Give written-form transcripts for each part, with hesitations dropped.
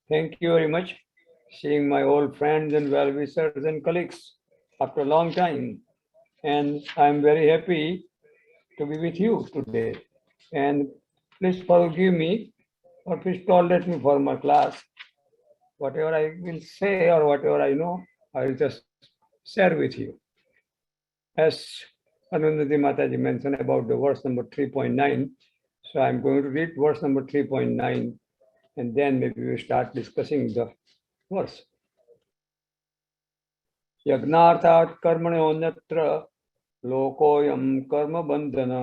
Thank you very much. Seeing my old friends and well-wishers and colleagues after a long time. And I'm very happy to be with you today. And please forgive me or please tolerate me for my class. Whatever I will say or whatever I know, I will just share with you. As Anandati Mataji mentioned about the verse number 3.9, so I'm going to read verse number 3.9 and then maybe we start discussing the verse. यज्ञार्थात् कर्मण्योऽन्यत्र लोकोऽयं कर्मबन्धन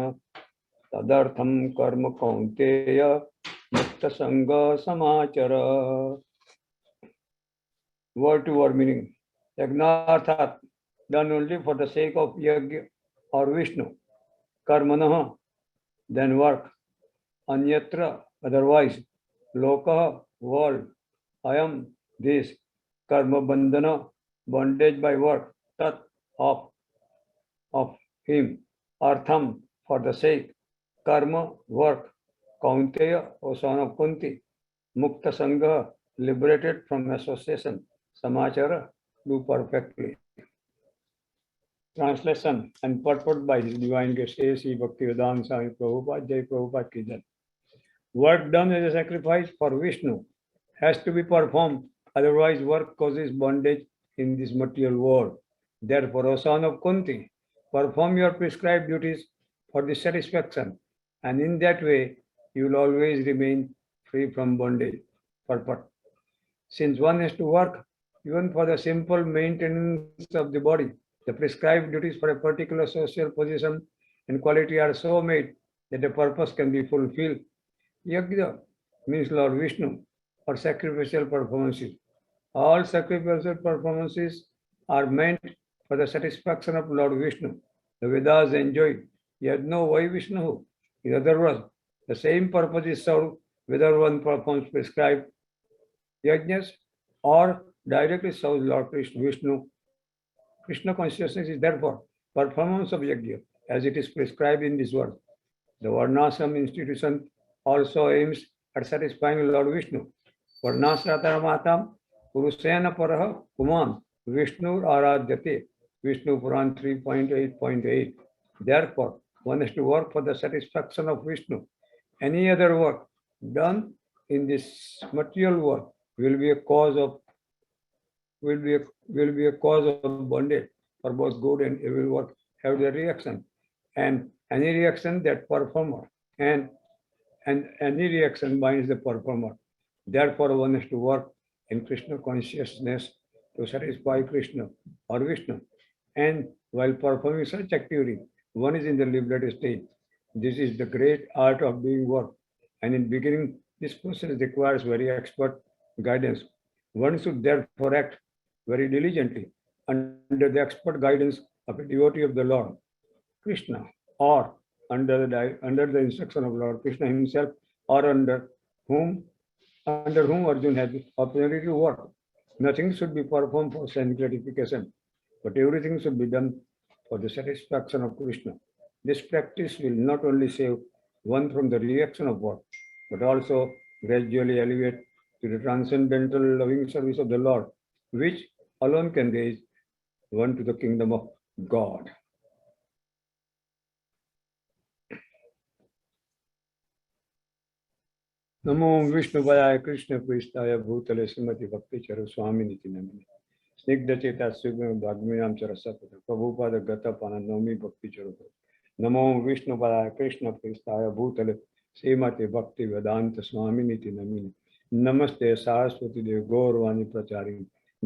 तदर्थं कर्म कौन्तेय मुक्तसंग समाचर. Word to word meaning. Yajnarthat, done only for the sake of Yajna or Vishnu. Karmanah, then work. Anyatra, otherwise. Loka, world. Ayam, this. Karma bandhana, bondage by work. Tat, of him. Artham, for the sake. Karma, work. Kaunteya, O son of Kunti. Mukta Sangha, liberated from association. Samachara, do perfectly. Translation and purport by His Divine Grace A.C. Bhaktivedanta Swami Prabhupada, Jai Prabhupada Ki Jai. Work done as a sacrifice for Vishnu has to be performed, otherwise work causes bondage in this material world. Therefore, O son of Kunti, perform your prescribed duties for the satisfaction, and in that way you will always remain free from bondage. Purport. Since one has to work even for the simple maintenance of the body, the prescribed duties for a particular social position and quality are so made that the purpose can be fulfilled. Yajna means Lord Vishnu or sacrificial performances. All sacrificial performances are meant for the satisfaction of Lord Vishnu. The Vedas enjoy Yajna Vai Vishnu. In other words, the same purpose is served whether one performs prescribed yajnas or directly serves Lord Vishnu. Krishna consciousness is therefore performance of yajna as it is prescribed in this verse. The Varnashram institution also aims at satisfying Lord Vishnu. Varnasratara matam Purusena paraha kuman Vishnu aradhyate. Vishnu Puran 3.8.8. Therefore, one has to work for the satisfaction of Vishnu. Any other work done in this material world will be a cause of bondage, for both good and evil work have their reaction, and any reaction that performer and any reaction binds the performer. Therefore, one has to work in Krishna consciousness to satisfy Krishna or Vishnu, and while performing such activity, one is in the liberated state. This is the great art of doing work, and in beginning, this process requires very expert guidance. One should therefore act very diligently under the expert guidance of a devotee of the Lord Krishna, or under the instruction of Lord Krishna himself, or under whom Arjun has the opportunity to work. Nothing should be performed for sense gratification, but everything should be done for the satisfaction of Krishna. This practice will not only save one from the reaction of work, but also gradually elevate to the transcendental loving service of the Lord, which alone can raise one to the kingdom of God. नमो विष्णुपदाय कृष्ण पृष्ठाय भूतले श्रीमती भक्ति चरु स्वामी नीति नमिने स्निग्ध चेता सुगम भाग्मीनाम चरसपद प्रभुपाद गत पान नौमी भक्ति चरु नमो विष्णुपदाय कृष्ण पृष्ठाय भूतले श्रीमती भक्ति वेदांत स्वामी नीति नमिने नमस्ते सरस्वती देव गौरवाणी प्रचारी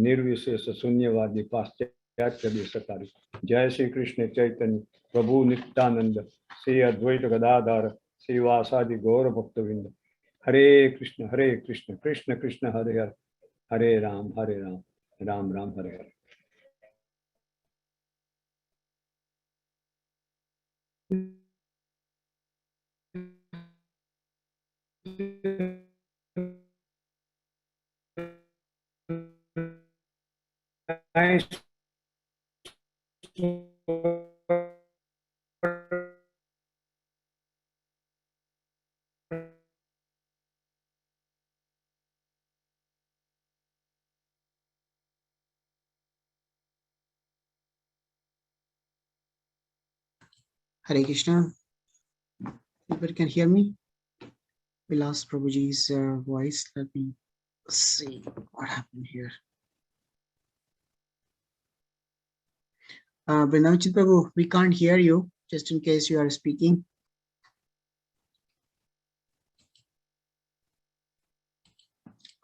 निर्विशेष शून्यवादी पाश्चात्य देशकारी जय श्री कृष्ण चैतन्य प्रभु नित्यानंद श्री अद्वैत गदाधर श्रीवासादि गौर भक्तविंद Hare Krishna, Krishna Krishna, Hare Hare, Hare Ram, Ram Ram, Hare Hare. Nice Hare Krishna. People can hear me? We lost Prabhuji's voice. Let me see what happened here. Vrindavan Chandra Prabhu, we can't hear you, just in case you are speaking.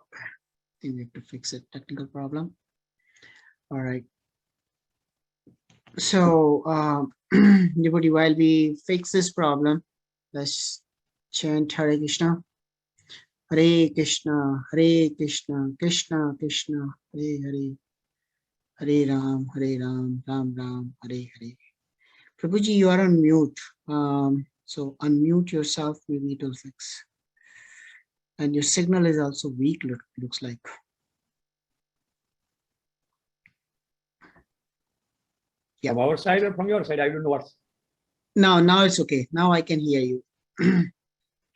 Okay. I think we have to fix it. Technical problem. All right. So, everybody, while we fix this problem, let's chant Hare Krishna. Hare Krishna, Hare Krishna, Krishna Krishna, Hare Hare, Hare Ram, Ram Ram, Hare Hare. Prabhuji, you are on mute. So unmute yourself, maybe it will fix. And your signal is also weak, looks like. Yeah. From our side or from your side? I don't know what's. Now it's okay. Now I can hear you.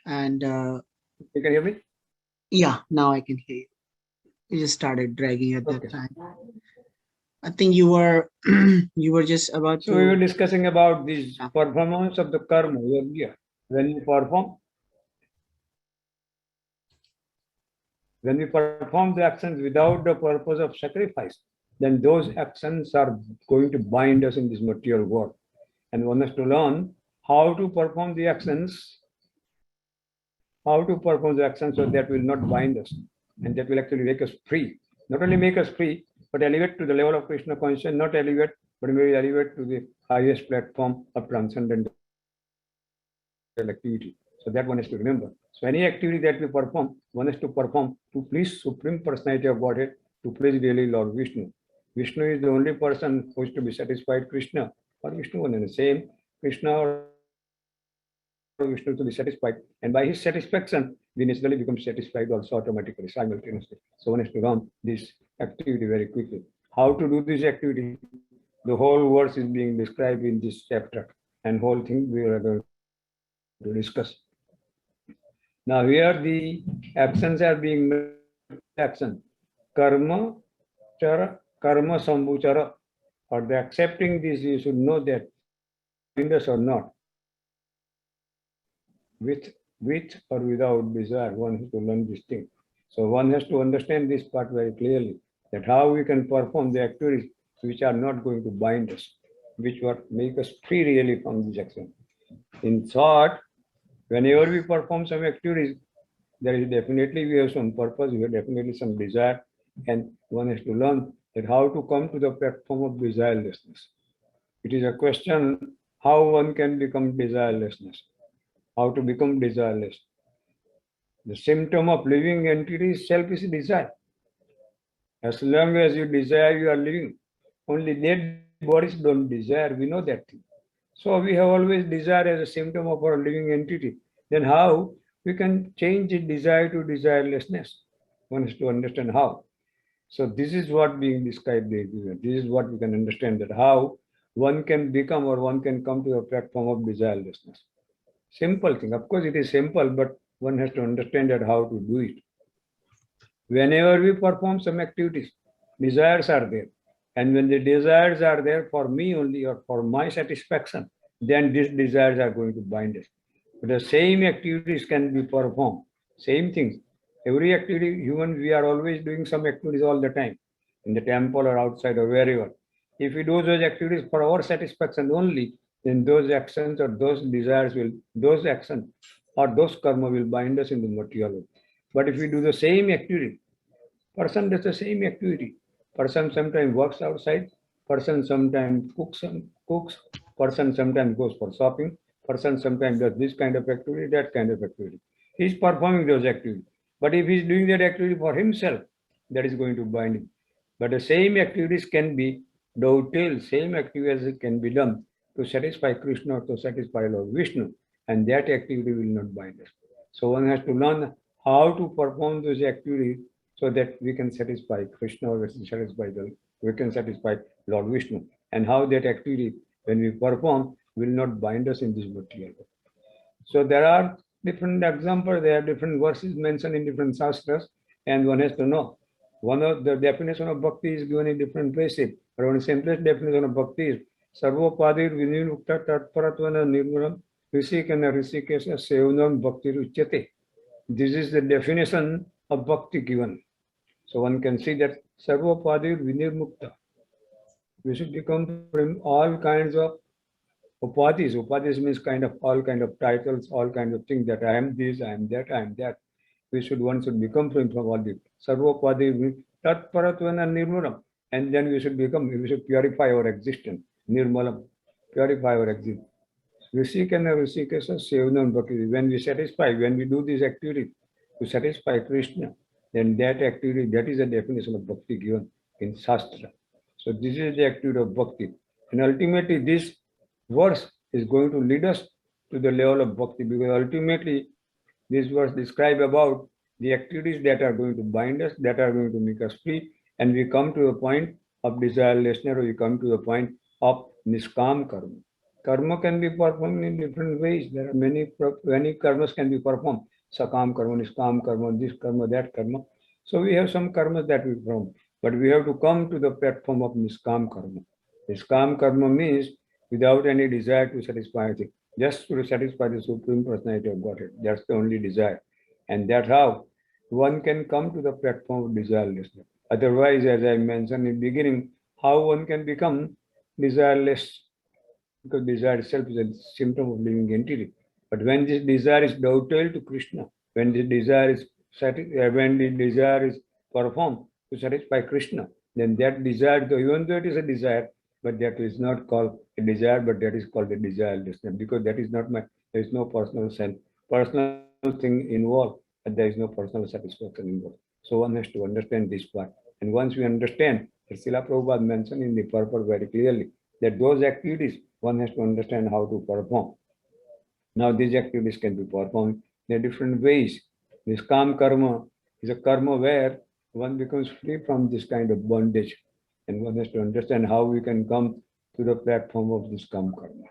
And you can hear me? Yeah, now I can hear you. You just started dragging at that time. I think you were you were just about to. So we were discussing about this performance of the karma. When you perform the actions without the purpose of sacrifice, then those actions are going to bind us in this material world. And one has to learn how to perform the actions, so that will not bind us, and that will actually make us free. Not only make us free, but elevate to the level of Krishna consciousness, not elevate, but maybe elevate to the highest platform of transcendental activity. So that one has to remember. So any activity that we perform, one has to perform to please Supreme Personality of Godhead, to please really Lord Vishnu. Vishnu is the only person who is to be satisfied. Krishna or Vishnu, one and the same. Krishna or Vishnu to be satisfied, and by his satisfaction, we naturally become satisfied also automatically, simultaneously. So one has to run this activity very quickly. How to do this activity? The whole verse is being described in this chapter, and whole thing we are going to discuss. Now here the actions are being made. Action, karma, chara, karma sambuchara. For the accepting this, you should know that bind or not. With or without desire, one has to learn this thing. So one has to understand this part very clearly, that how we can perform the activities which are not going to bind us, which will make us free really from this action. In short, whenever we perform some activities, there is definitely we have some purpose, we have definitely some desire, and one has to learn that how to come to the platform of desirelessness. It is a question how one can become desirelessness. How to become desireless. The symptom of living entity is selfish desire. As long as you desire, you are living. Only dead bodies don't desire, we know that thing. So we have always desire as a symptom of our living entity. Then how we can change the desire to desirelessness? One has to understand how. So this is what being described. This is what we can understand, that how one can become or one can come to a platform of desirelessness. Simple thing. Of course, it is simple, but one has to understand that how to do it. Whenever we perform some activities, desires are there. And when the desires are there for me only or for my satisfaction, then these desires are going to bind us. But the same activities can be performed. Same things. Every activity, we are always doing some activities all the time, in the temple or outside or wherever. If we do those activities for our satisfaction only, then those actions or those desires those actions or those karma will bind us in the material world. But if we do the same activity, person does the same activity. Person sometimes works outside, person sometimes cooks, person sometimes goes for shopping, person sometimes does this kind of activity, that kind of activity. He's performing those activities. But if he's doing that activity for himself, that is going to bind him. But the same activities can be dovetailed, same activities can be done to satisfy Krishna or to satisfy Lord Vishnu, and that activity will not bind us. So one has to learn how to perform those activities so that we can satisfy Krishna or we can satisfy Lord Vishnu, and how that activity, when we perform, will not bind us in this material world. So there are different examples, there are different verses mentioned in different shastras, and one has to know. One of the definition of bhakti is given in different places, but on the simplest definition of bhakti is Sarvopadir vinimukta tatparatva nirmulam risikena risikesa sevanam bhakti ruchyate. This is the definition of bhakti given. So one can see that Sarvopadir Vinirmukta. We should become from all kinds of upadhis. Upadhis means kind of all kind of titles, all kinds of things that I am this, I am that, I am that. One should become from all this. Sarvopadir Tatparatvana Nirmulam. And then we should purify our existence. Nirmalam. Purify our existence. Risikana Risikasa Sevanam Bhakti. When we satisfy, when we do this activity to satisfy Krishna, then that activity, that is the definition of bhakti given in Shastra. So this is the activity of bhakti. And ultimately this verse is going to lead us to the level of bhakti, because ultimately this verse describes about the activities that are going to bind us, that are going to make us free, and we come to a point of desirelessness, or we come to a point of niskam karma. Karma can be performed in different ways. There are many karmas can be performed. Sakam karma, niskam karma, this karma, that karma. So we have some karmas that we perform, but we have to come to the platform of niskam karma. Niskam karma means without any desire to satisfy anything, just to satisfy the Supreme Personality of Godhead. That's the only desire. And that's how one can come to the platform of desirelessness. Otherwise, as I mentioned in the beginning, how one can become desireless, because desire itself is a symptom of living entity. But when this desire is dovetailed to Krishna, when the desire is performed to satisfy Krishna, then that desire, even though it is a desire, but that is not called a desire, but that is called a desirelessness, because that is not there is no personal thing involved, and there is no personal satisfaction involved. So one has to understand this part. And once we understand, as Srila Prabhupada mentioned in the purport very clearly, that those activities one has to understand how to perform. Now these activities can be performed in different ways. This Kam karma is a karma where one becomes free from this kind of bondage, and one has to understand how we can come to the platform of this Kam karma.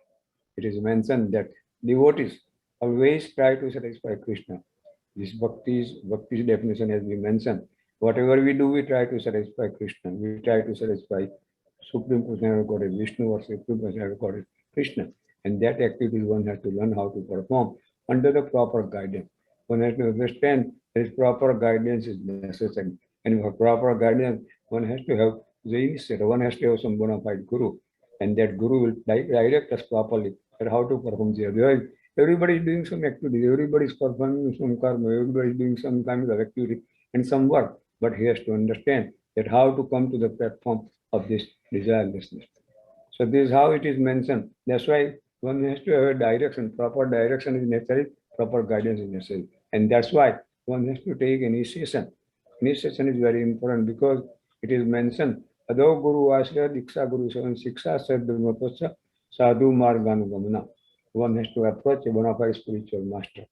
It is mentioned that devotees always try to satisfy Krishna. This bhakti's definition has been mentioned. Whatever we do, we try to satisfy Krishna. We try to satisfy Supreme Personality of Godhead, Vishnu, or Supreme Personality of Godhead, Krishna. And that activity one has to learn how to perform under the proper guidance. One has to understand that proper guidance is necessary. And for proper guidance, one has to have the initiator, one has to have some bona fide guru. And that guru will direct us properly at how to perform the other. Everybody is doing some activity, everybody is performing some karma, everybody is doing some kind of activity and some work. But he has to understand that how to come to the platform of this desirelessness. So this is how it is mentioned. That's why one has to have a direction. Proper direction is necessary, proper guidance is necessary. And that's why one has to take initiation. Initiation is very important because it is mentioned, Ado Guru Asya Diksha Guru Savan Siksha Sadhurmapasya Sadhu Marganugamana. One has to approach a bona fide spiritual master.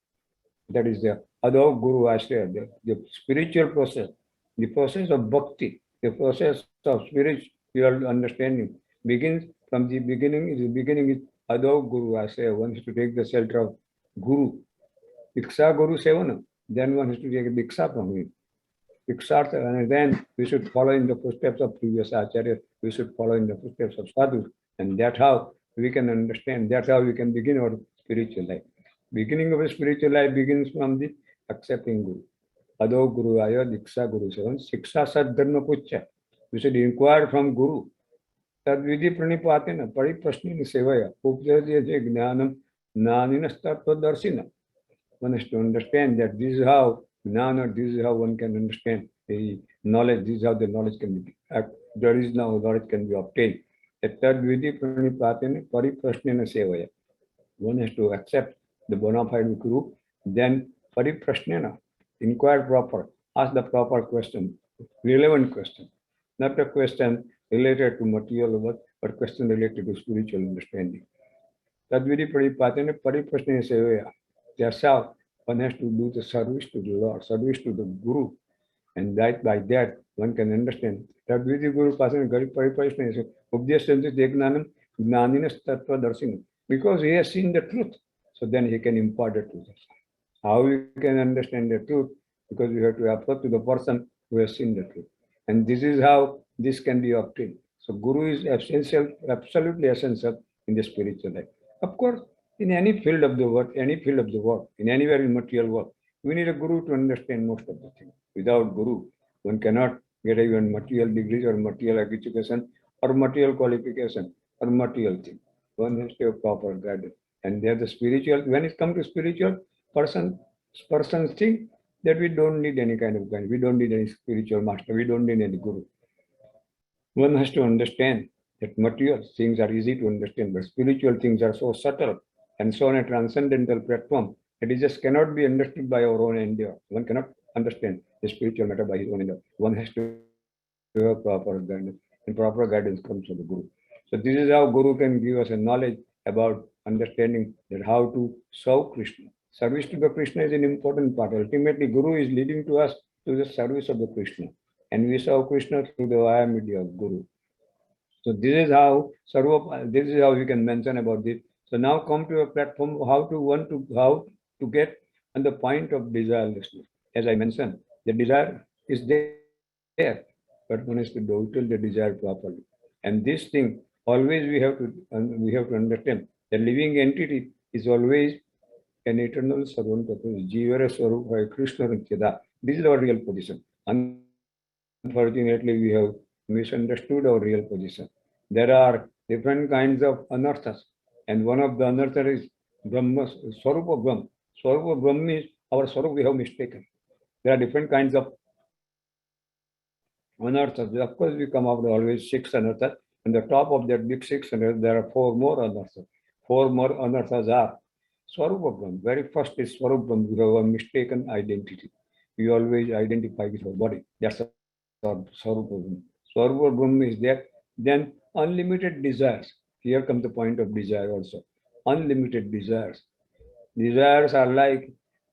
That is the Ado Guru Asya, the spiritual process, the process of bhakti, the process of spiritual understanding begins from the beginning. The beginning is Ado Guru Asya. One has to take the shelter of Guru. Diksha Guru Sevana. Then one has to take a Diksha from him. Diksha, and then we should follow in the footsteps of previous Acharya. We should follow in the footsteps of Sadhu. And that's how we can understand. That's how we can begin our spiritual life. Beginning of a spiritual life begins from the accepting Guru. Ado Guru Aya Diksha Guru Sevan Siksha Sadharma Pucha. We should inquire from Guru. Tadvidi Pranipatena Pariprashnina Sevaya Upjaja Gnanam Nanina Tattva Darsina. One has to understand that this is how Gnana, this is how one can understand the knowledge, this is how the knowledge can be, there is now knowledge can be obtained. Tadvidi Pranipatena Pariprashnina Sevaya. One has to accept the bona fide Guru, then Pariprashnena, inquire proper, ask the proper question, relevant question, not a question related to material work, but question related to spiritual understanding. Tadvidi Pranipatena Pariprashnena Sevaya. That's how one has to do the service to the Lord, service to the Guru. And that by that one can understand. Tadvidi Guru Pasana Gari Pariprashnena Ubhyasyanti Degnanam Gnaninas Tattva Darsinam. Because he has seen the truth, so then he can impart the truth. How we can understand the truth? Because we have to approach to the person who has seen the truth. And this is how this can be obtained. So Guru is essential, absolutely essential in the spiritual life. Of course, in any field of the work, in anywhere in material work, we need a Guru to understand most of the things. Without Guru, one cannot get even material degrees or material education or material qualification or material thing. One has to have proper guidance. And there the spiritual, when it comes to spiritual persons think that we don't need any kind of guidance, we don't need any spiritual master, we don't need any Guru. One has to understand that material things are easy to understand, but spiritual things are so subtle and so on a transcendental platform that it just cannot be understood by our own endeavor. One cannot understand the spiritual matter by his own endeavor. One has to have proper guidance, and proper guidance comes from the Guru. So this is how Guru can give us a knowledge about understanding that how to serve Krishna. Service to the Krishna is an important part. Ultimately, Guru is leading to us to the service of the Krishna. And we serve Krishna through the via media of Guru. So this is how we can mention about this. So now come to a platform how to get on the point of desirelessness. As I mentioned, the desire is there, but one has to fulfill the desire properly. And this thing always we have to understand. The living entity is always an eternal servant of Jivara Swarupa Krishna Cheda. This is our real position. Unfortunately, we have misunderstood our real position. There are different kinds of anarthas, and one of the anarthas is Brahma, Swarupa Brahma. Swarupa Brahma is our Swarup we have mistaken. There are different kinds of anarthas. Of course, we come up with always 6 anarthas. On the top of that big 6 anarthas, there are 4 more anarthas. 4 more anarthas are Swarupa Brahma. Very first is Swarupa Brahma. We have a mistaken identity. We always identify with our body. That's Swarupa Brahma. Swarupa Brahma is there. Then unlimited desires. Here comes the point of desire also. Unlimited desires. Desires are like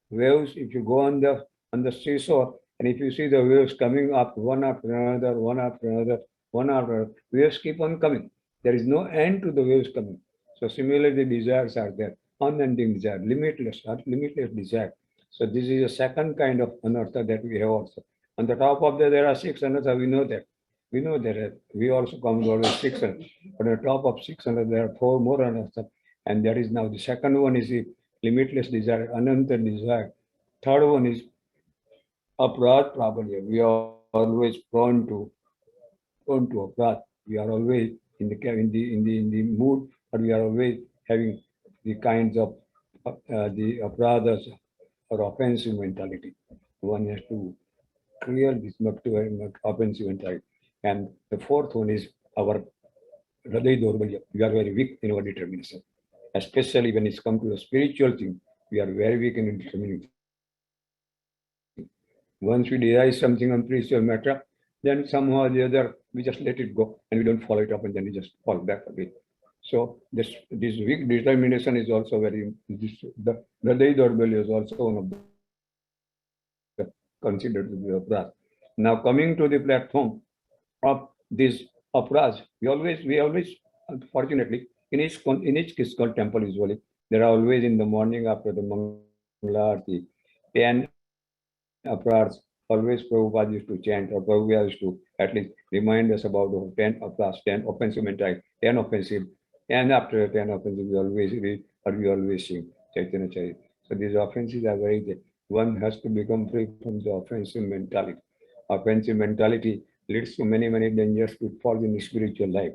waves. If you go on the seashore, and if you see the waves coming up one after another, one after another, one after another, waves keep on coming. There is no end to the waves coming. So similarly, the desires are there. Unending desire, limitless desire. So this is a second kind of anartha that we have also. On the top of that, there are 6 anartha. We know that. We know that we also come to 6 anartha. But on the top of 6 anartha, there are 4 more anartha. And that is now the second one is the limitless desire, ananta desire. Third one is aprad prabhalya. We are always prone to aprad. We are always in the mood, but we are always having the kinds of the apradas or offensive mentality. One has to clear this offensive mentality. And the fourth one is our hriday dorbalya. We are very weak in our determination, especially when it's come to the spiritual thing. We are very weak in determination. Once we realize something on spiritual matter, then somehow or the other we just let it go and we don't follow it up, and then we just fall back again. So this weak determination is also very. The hriday dorbalya is also one of the considered to be apras. Now coming to the platform of this apras, we always fortunately in each ISKCON temple usually there are always in the morning after the Mangala Aarti 10 apras. Always Prabhupada used to chant, or Prabhupada used to at least remind us about the 10 apras, 10 offensive mentality, 10 offensive, and after 10 offensive we always read or we always sing Chaitanya Charita. So these offenses are very there. One has to become free from the offensive mentality. Offensive mentality leads to many dangers pitfalls in the spiritual life.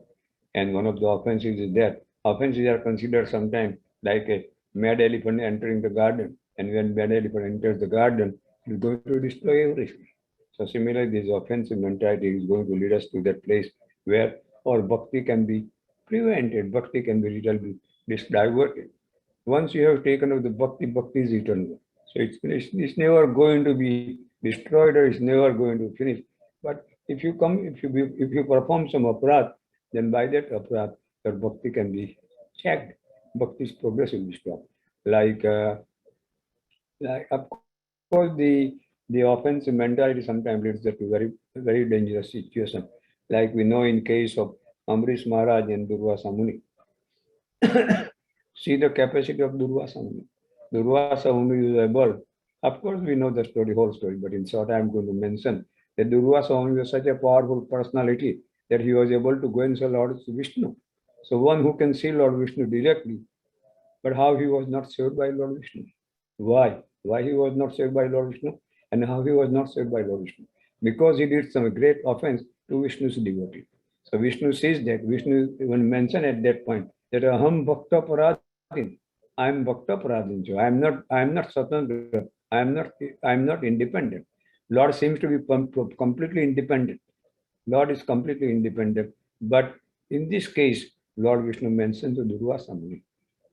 And one of the offenses is that offenses are considered sometimes like a mad elephant entering the garden. And when mad elephant enters the garden, it's going to destroy everything. So similarly, this offensive mentality is going to lead us to that place where our bhakti can be prevented, bhakti can be little bit diverted. Once you have taken up the bhakti is eternal. So it's never going to be destroyed or it's never going to finish. But if you perform some aparat, then by that aparat, your bhakti can be checked. Bhakti's progress will be stopped. Like of course, the offensive mentality sometimes leads to very dangerous situation. Like we know in case of Amrish Maharaj and Durvasa Muni. See the capacity of Durvasa Muni. Durvasa Muni is a bird. Of course, we know the story, whole story, but in short, I am going to mention that Durvasa Muni was such a powerful personality that he was able to go and see Lord Vishnu. So one who can see Lord Vishnu directly, but how he was not saved by Lord Vishnu? Why? Why he was not saved by Lord Vishnu? And how he was not saved by Lord Vishnu? Because he did some great offense to Vishnu's devotee. So Vishnu says that, Vishnu even mentioned at that point that Aham Bhakta Paradin. I am Bhakta Paradin. So I am not Swatantra. I am not independent. Lord seems to be completely independent. Lord is completely independent. But in this case, Lord Vishnu mentioned to Durvasa Muni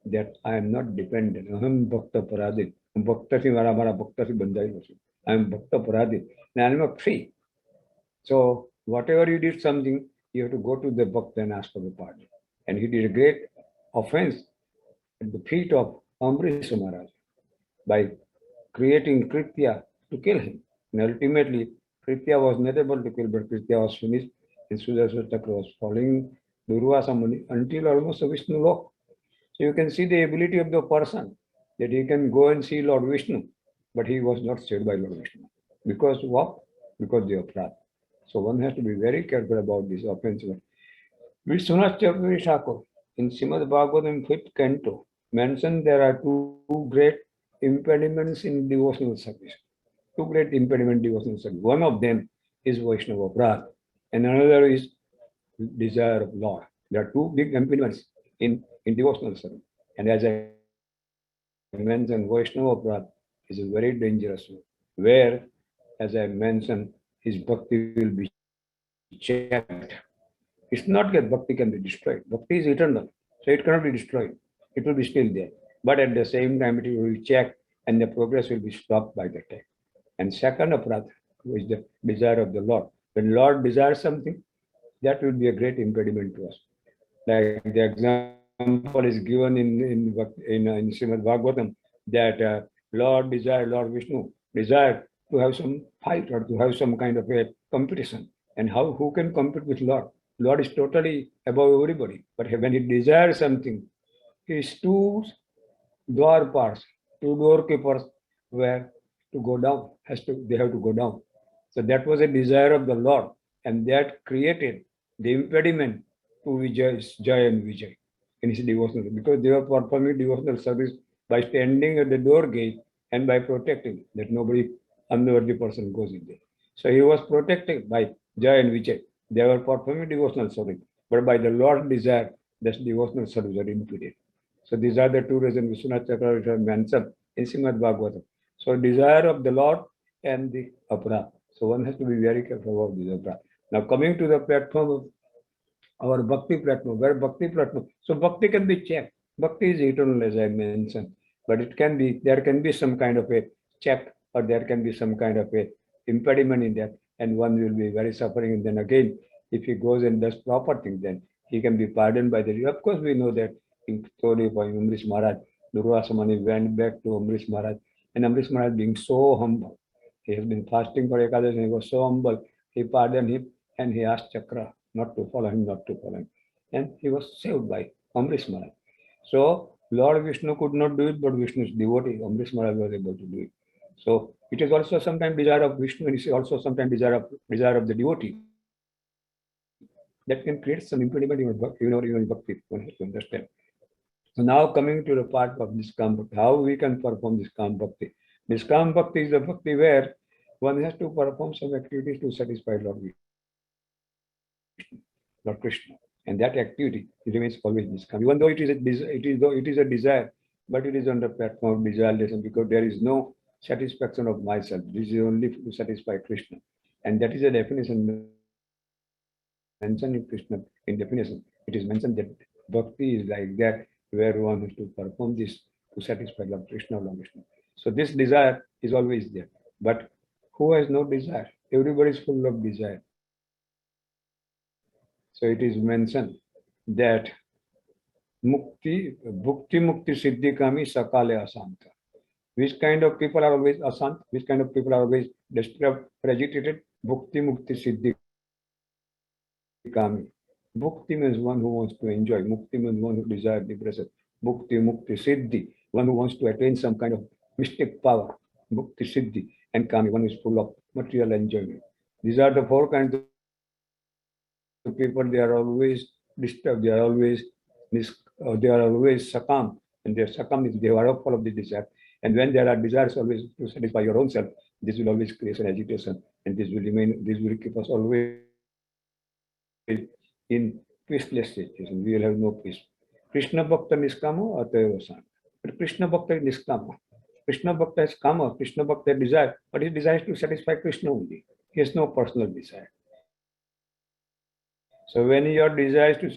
that I am not dependent. Aham Bhakta Paradin. Bhakta से हमारा भक्ता से बंधाई हो. I am Bhakta Paradin. And I am not free. So whatever you did something, you have to go to the Bhakta and ask for the pardon. And he did a great offense at the feet of Ambrish Maharaj by creating Kritya to kill him. And ultimately, Kritya was not able to kill, but Kritya was finished, and Sudarshan Chakra was following Durvasa Muni until almost Vishnu Lok. So you can see the ability of the person that he can go and see Lord Vishnu, but he was not saved by Lord Vishnu. Because what? Because they are prad. So one has to be very careful about this offense. Vishwanath Chakravarti Thakur in Srimad Bhagavatam 5th canto mentioned there are two great impediments in devotional service. Two great impediments in devotional service. One of them is Vaishnava Prad, and another is desire of Lord. There are two big impediments in devotional service. And as I mentioned, Vaishnava Prad is a very dangerous one, where, as I mentioned, his bhakti will be checked. It's not that bhakti can be destroyed. Bhakti is eternal, so it cannot be destroyed. It will be still there. But at the same time, it will be checked and the progress will be stopped by the time. And second aparadha, which is the desire of the Lord. When Lord desires something, that will be a great impediment to us. Like the example is given in Srimad Bhagavatam that Lord Vishnu desire to have some fight or to have some kind of a competition. And who can compete with Lord? Lord is totally above everybody. But when he desires something, his two dwarpas, two doorkeepers were to go down. They have to go down. So that was a desire of the Lord, and that created the impediment to Vijay, Jai and Vijay in his devotional, because they were performing devotional service by standing at the door gate and by protecting that nobody unworthy person goes in there. So he was protected by Jai and Vijay. They were performing devotional service, but by the Lord's desire, this devotional service are impeded. So these are the two reasons Vishwanath Chakravarti mentioned in Srimad Bhagavatam. So desire of the Lord and the aparadha. So one has to be very careful about this aparadha. Now coming to the platform of our bhakti platform, where bhakti platform. So bhakti can be checked. Bhakti is eternal, as I mentioned, but there can be some kind of a check, or there can be some kind of a impediment in that, and one will be very suffering. And then again, if he goes and does proper things, then he can be pardoned by the. Of course, we know that in story by Ambrish Maharaj, Durvasa Muni went back to Ambrish Maharaj, and Ambrish Maharaj being so humble, he has been fasting for Ekadashi, and he was so humble, he pardoned him, and he asked Chakra not to follow him, not to follow him. And he was saved by Ambrish Maharaj. So Lord Vishnu could not do it, but Vishnu's devotee, Ambrish Maharaj, was able to do it. So it is also sometimes desire of Vishnu, and it is also sometimes desire of the devotee that can create some impediment in your bhakti. One has to understand. So now coming to the part of Niskam Bhakti, how we can perform Niskam Bhakti. Niskam Bhakti is the bhakti where one has to perform some activities to satisfy Lord Vishnu, Lord Krishna, and that activity remains always Niskam. Even though it is a desire, but it is on the platform of desirelessness, because there is no satisfaction of myself. This is only to satisfy Krishna, and that is a definition mentioned in Krishna. In definition, it is mentioned that bhakti is like that, where one has to perform this to satisfy Lord Krishna, Lord Vishnu. So this desire is always there. But who has no desire? Everybody is full of desire. So it is mentioned that Mukti, Bhukti Mukti Siddhi Kami Sakale Asanta. Which kind of people are always asant? Which kind of people are always disturbed, agitated? Bhukti Mukti Siddhi Kami. Bhukti means one who wants to enjoy. Mukti means one who desires the present. Bhukti Mukti Siddhi, one who wants to attain some kind of mystic power. Bhukti Siddhi. And Kami, one who is full of material enjoyment. These are the four kinds people, they are always disturbed, they are always succumb, and their succumb is they are full of the desire. And when there are desires always to satisfy your own self, this will always create an agitation, and this will keep us always in peaceless situation. We will have no peace. Krishna Bhakta Niskamo Atayava Sangha. But Krishna Bhakta is Niskama. Krishna Bhakta is Kama, Krishna Bhakta is desire, but he desires to satisfy Krishna only. He has no personal desire. So when your desire is to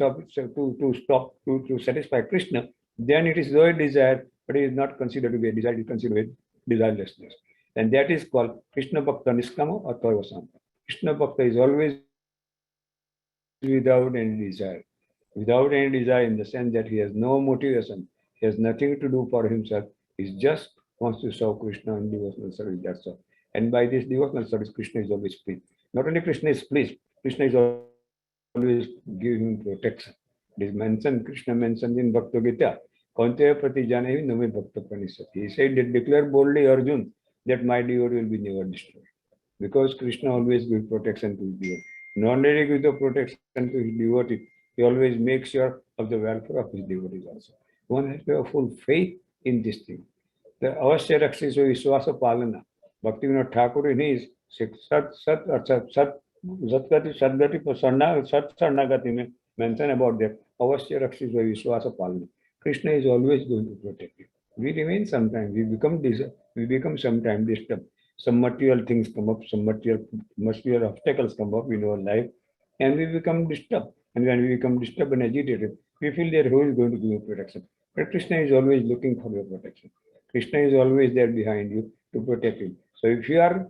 satisfy Krishna, then it is your desire, but it is not considered to be a desire, it is considered desirelessness. And that is called Krishna Bhakta Niskama Atayava Sangha. Krishna Bhakta is always without any desire. Without any desire in the sense that he has no motivation, he has nothing to do for himself, he just wants to serve Krishna in devotional service, that's all. And by this devotional service, Krishna is always pleased. Not only Krishna is pleased, Krishna is always giving him protection. It is mentioned, Krishna mentioned in Bhagavad-Gita, Kaunteya Prati Janevi Name Bhakta Pranisati. He said that declare boldly, Arjun, that my devotee will be never destroyed. Because Krishna always gives protection to his devotee. Not only gives the protection to his devotee, he always makes sure of the welfare of his devotees also. One has to have full faith in this thing. The Avasya Rakshiso Vishwasa Palana. Bhaktivinoda Thakur in his Sadgati Sarnagati mention about that. Avasya Rakshiso Vishwasa Palana. Krishna is always going to protect you. We remain sometimes, we become sometimes disturbed. Some material things come up, some material obstacles come up in our life, and we become disturbed. And when we become disturbed and agitated, we feel that who is going to give you protection? But Krishna is always looking for your protection. Krishna is always there behind you to protect you. So if you are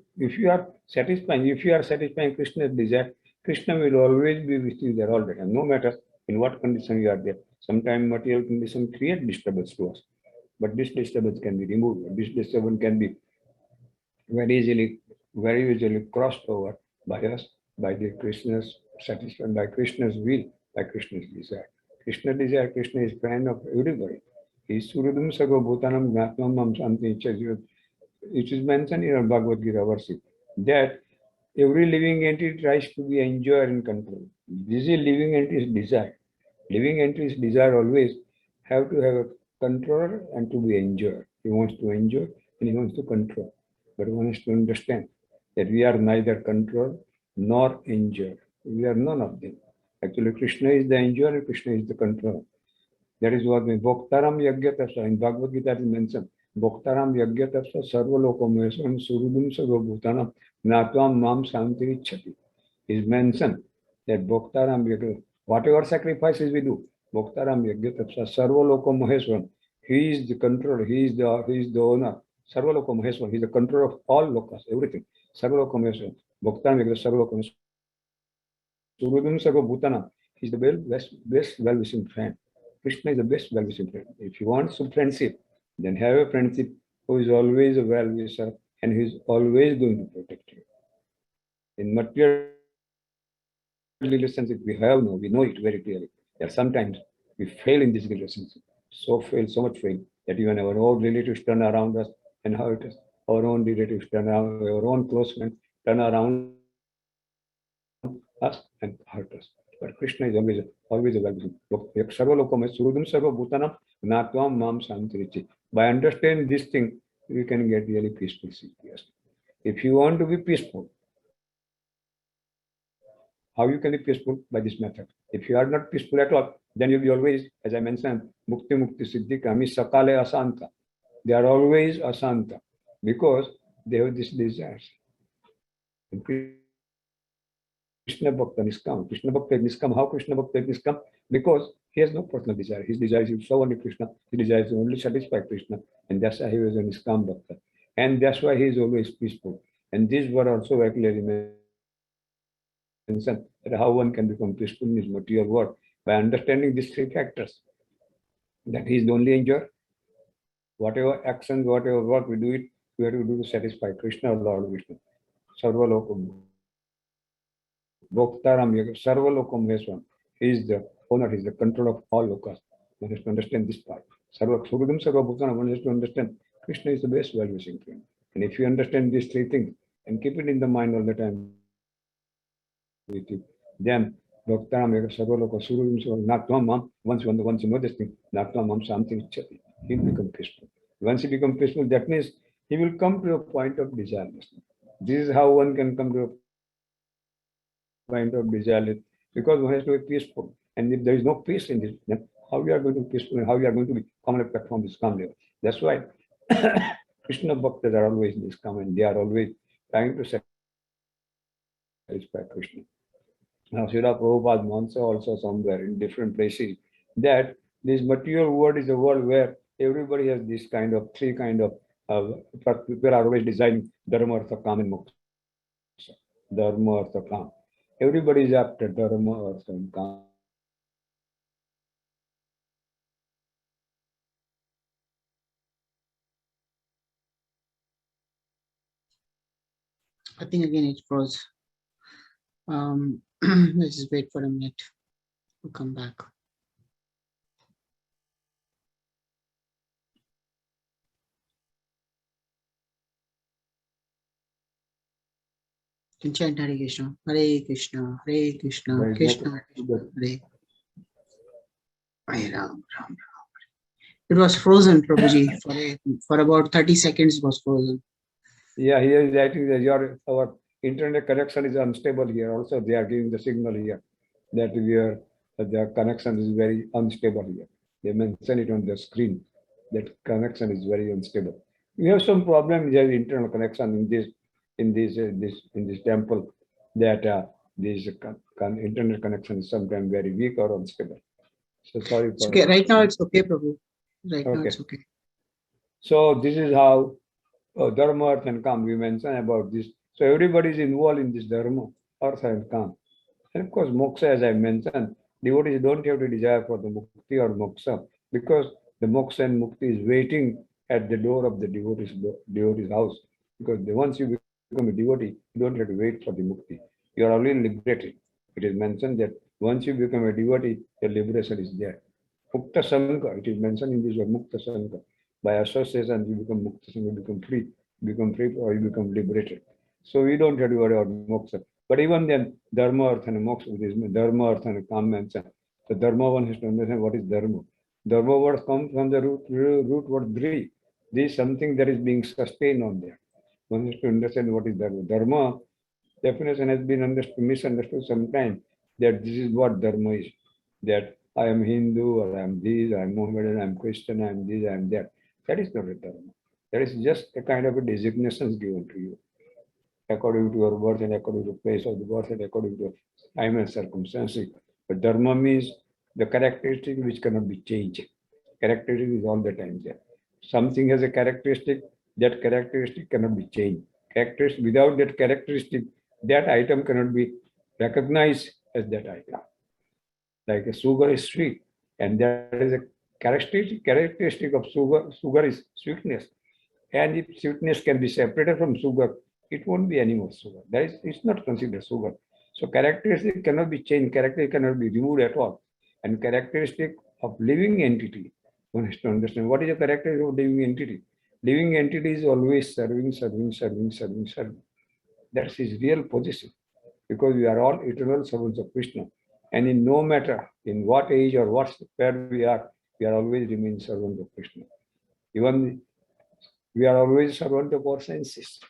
satisfying Krishna's desire, Krishna will always be with you there all the time, no matter in what condition you are there. Sometimes material conditions create disturbance to us, but this disturbance can be removed. This disturbance can be very easily crossed over by us, by the Krishna's satisfaction, by Krishna's will, by Krishna's desire. Krishna desire, Krishna is friend of everybody. He is Surudum Sago Bhutanam Gnatvam Mam Shanti. It is mentioned in our Bhagavad-Gita verse that every living entity tries to be enjoyed and controlled. This is living entity's desire. Living entity's desire always have to have a controller and to be enjoyed. He wants to enjoy and he wants to control. But one has to understand that we are neither controlled nor enjoyed. We are none of them. Actually, Krishna is the enjoyer and Krishna is the controller. That is what Bhoktaram Yagyatapsa in Bhagavad Gita is mentioned. Bhoktaram Yagyatapsa Sarvaloko Maheswaram Surudum Sarva Bhutanam Natvam Mam Santiri Chati. Is mentioned that Bhoktaram Yagyatapsa, whatever sacrifices we do, Bhoktaram Yagyatapsa Sarvaloko Maheswaram. He is the controller, he is the owner. Sarvaloko Maheswaram, he is the controller of all lokas, everything. Sarvaloko Maheswaram. Bhoktaram Yagyatapsa Sarvaloko Maheswaram. Surudum Sarva Bhutanam. He is the best well-wishing friend. Krishna is the best well-wishing friend. If you want some friendship, then have a friendship who is always a well-wisher and who is always going to protect you. In material relationship, we know it very clearly that sometimes we fail in this relationship. So much fail that even our own relatives turn around us and hurt us. Our own relatives turn around, our own close friends turn around us and hurt us. But Krishna is always a well-wishing. By understanding this thing, we can get really peaceful situation. If you want to be peaceful, how you can be peaceful? By this method. If you are not peaceful at all, then you'll be always, as I mentioned, Mukti Siddhi Kami Sakale Asanta. They are always Asanta because they have this desires. Krishna Bhakta Niskam. Krishna Bhakta is Niskam. How Krishna Bhakta is Niskam? Because he has no personal desire. His desire is to serve only Krishna. His desire is to only satisfy Krishna. And that's why he was a Niskam Bhakta. And that's why he is always peaceful. And these were also very clearly mentioned that how one can become peaceful in his material world by understanding these three factors. That he is the only enjoyer. Whatever actions, whatever work we do it, we have to do to satisfy Krishna or Lord Vishnu. Sarvalokum. Bhoktaram Sarvalokum Maheswaram. He is the owner, he is the controller of all lokas. One has to understand this part. Surudam Sarva Bhutanam, one has to understand Krishna is the best well-wishing friend. And if you understand these three things and keep it in the mind all the time with you, then Bhaktanam eka sarvaloka sururim so natvam once you know this thing, natvam something ichchati, he will become peaceful. Once he becomes peaceful, that means he will come to a point of desirelessness. This is how one can come to a point of desirelessness, because one has to be peaceful. And if there is no peace in this, then how we are going to be peaceful and how we are going to be common platform is calm level. That's why Krishna Bhaktas are always in this calm, and they are always trying to satisfy Krishna. Now, Srila Prabhupada once also somewhere in different places that this material world is a world where everybody has this kind of three kind of people are always designing dharma, artha, kam, and moksha. Dharma, artha, kam. Everybody is after dharma, artha, and kam. I think again it froze. Let's just wait for a minute. We'll come back. Can chant Hare Krishna, Hare Krishna, Hare Krishna, There is Krishna no- Krishna, Hare Hare Ram, Ram Ram. It was frozen, Prabhuji, for about 30 seconds. It was frozen. Yeah, here is writing that our internet connection is unstable here. Also, they are giving the signal here that the connection is very unstable here. They mention it on the screen that connection is very unstable. We have some problem with the internal connection in this temple, that this internet connection is sometimes very weak or unstable. So sorry It's for okay. Right now it's okay, Prabhu. Right now Okay. it's okay. So this is how dharma, artha, and kam. We mentioned about this. So everybody is involved in this dharma, artha, and kam. And of course, moksha, as I mentioned, devotees don't have to desire for the mukti or moksha, because the moksha and mukti is waiting at the door of the devotee's house. Because once you become a devotee, you don't have to wait for the mukti. You are already liberated. It is mentioned that once you become a devotee, the liberation is there. Mukta Sangha, it is mentioned in this word, Mukta Sangha. By association, you become Mukta Sangha, you become free, or you become liberated. So we don't have to worry about moksha. But even then, dharma, artha, and moksha, it is dharma, artha, and kam mentioned. The dharma one has to understand what is dharma. Dharma word comes from the root word dri. This is something that is being sustained on there. One has to understand what is dharma. Dharma definition has been misunderstood sometimes, that this is what dharma is. That I am Hindu, or I am this, I am Mohammedan, I am Christian, I am this, I am that. That is not a dharma. That is just a kind of a designation given to you according to your birth and according to place of the birth and according to time and circumstances. But dharma means the characteristic which cannot be changed. Characteristic is all the time there. Something has a characteristic, that characteristic cannot be changed. Characteristic, without that characteristic, that item cannot be recognized as that item. Like a sugar is sweet, and there is a characteristic of sugar. Sugar is sweetness. And if sweetness can be separated from sugar, it won't be any more sugar. That is, it's not considered sugar. So characteristic cannot be changed, characteristic cannot be removed at all. And characteristic of living entity, one has to understand what is the characteristic of living entity. Living entity is always serving, serving, serving, serving, serving. That's his real position, because we are all eternal servants of Krishna. And in no matter in what age or where we are always remain servants of Krishna. Even we are always servant of our senses.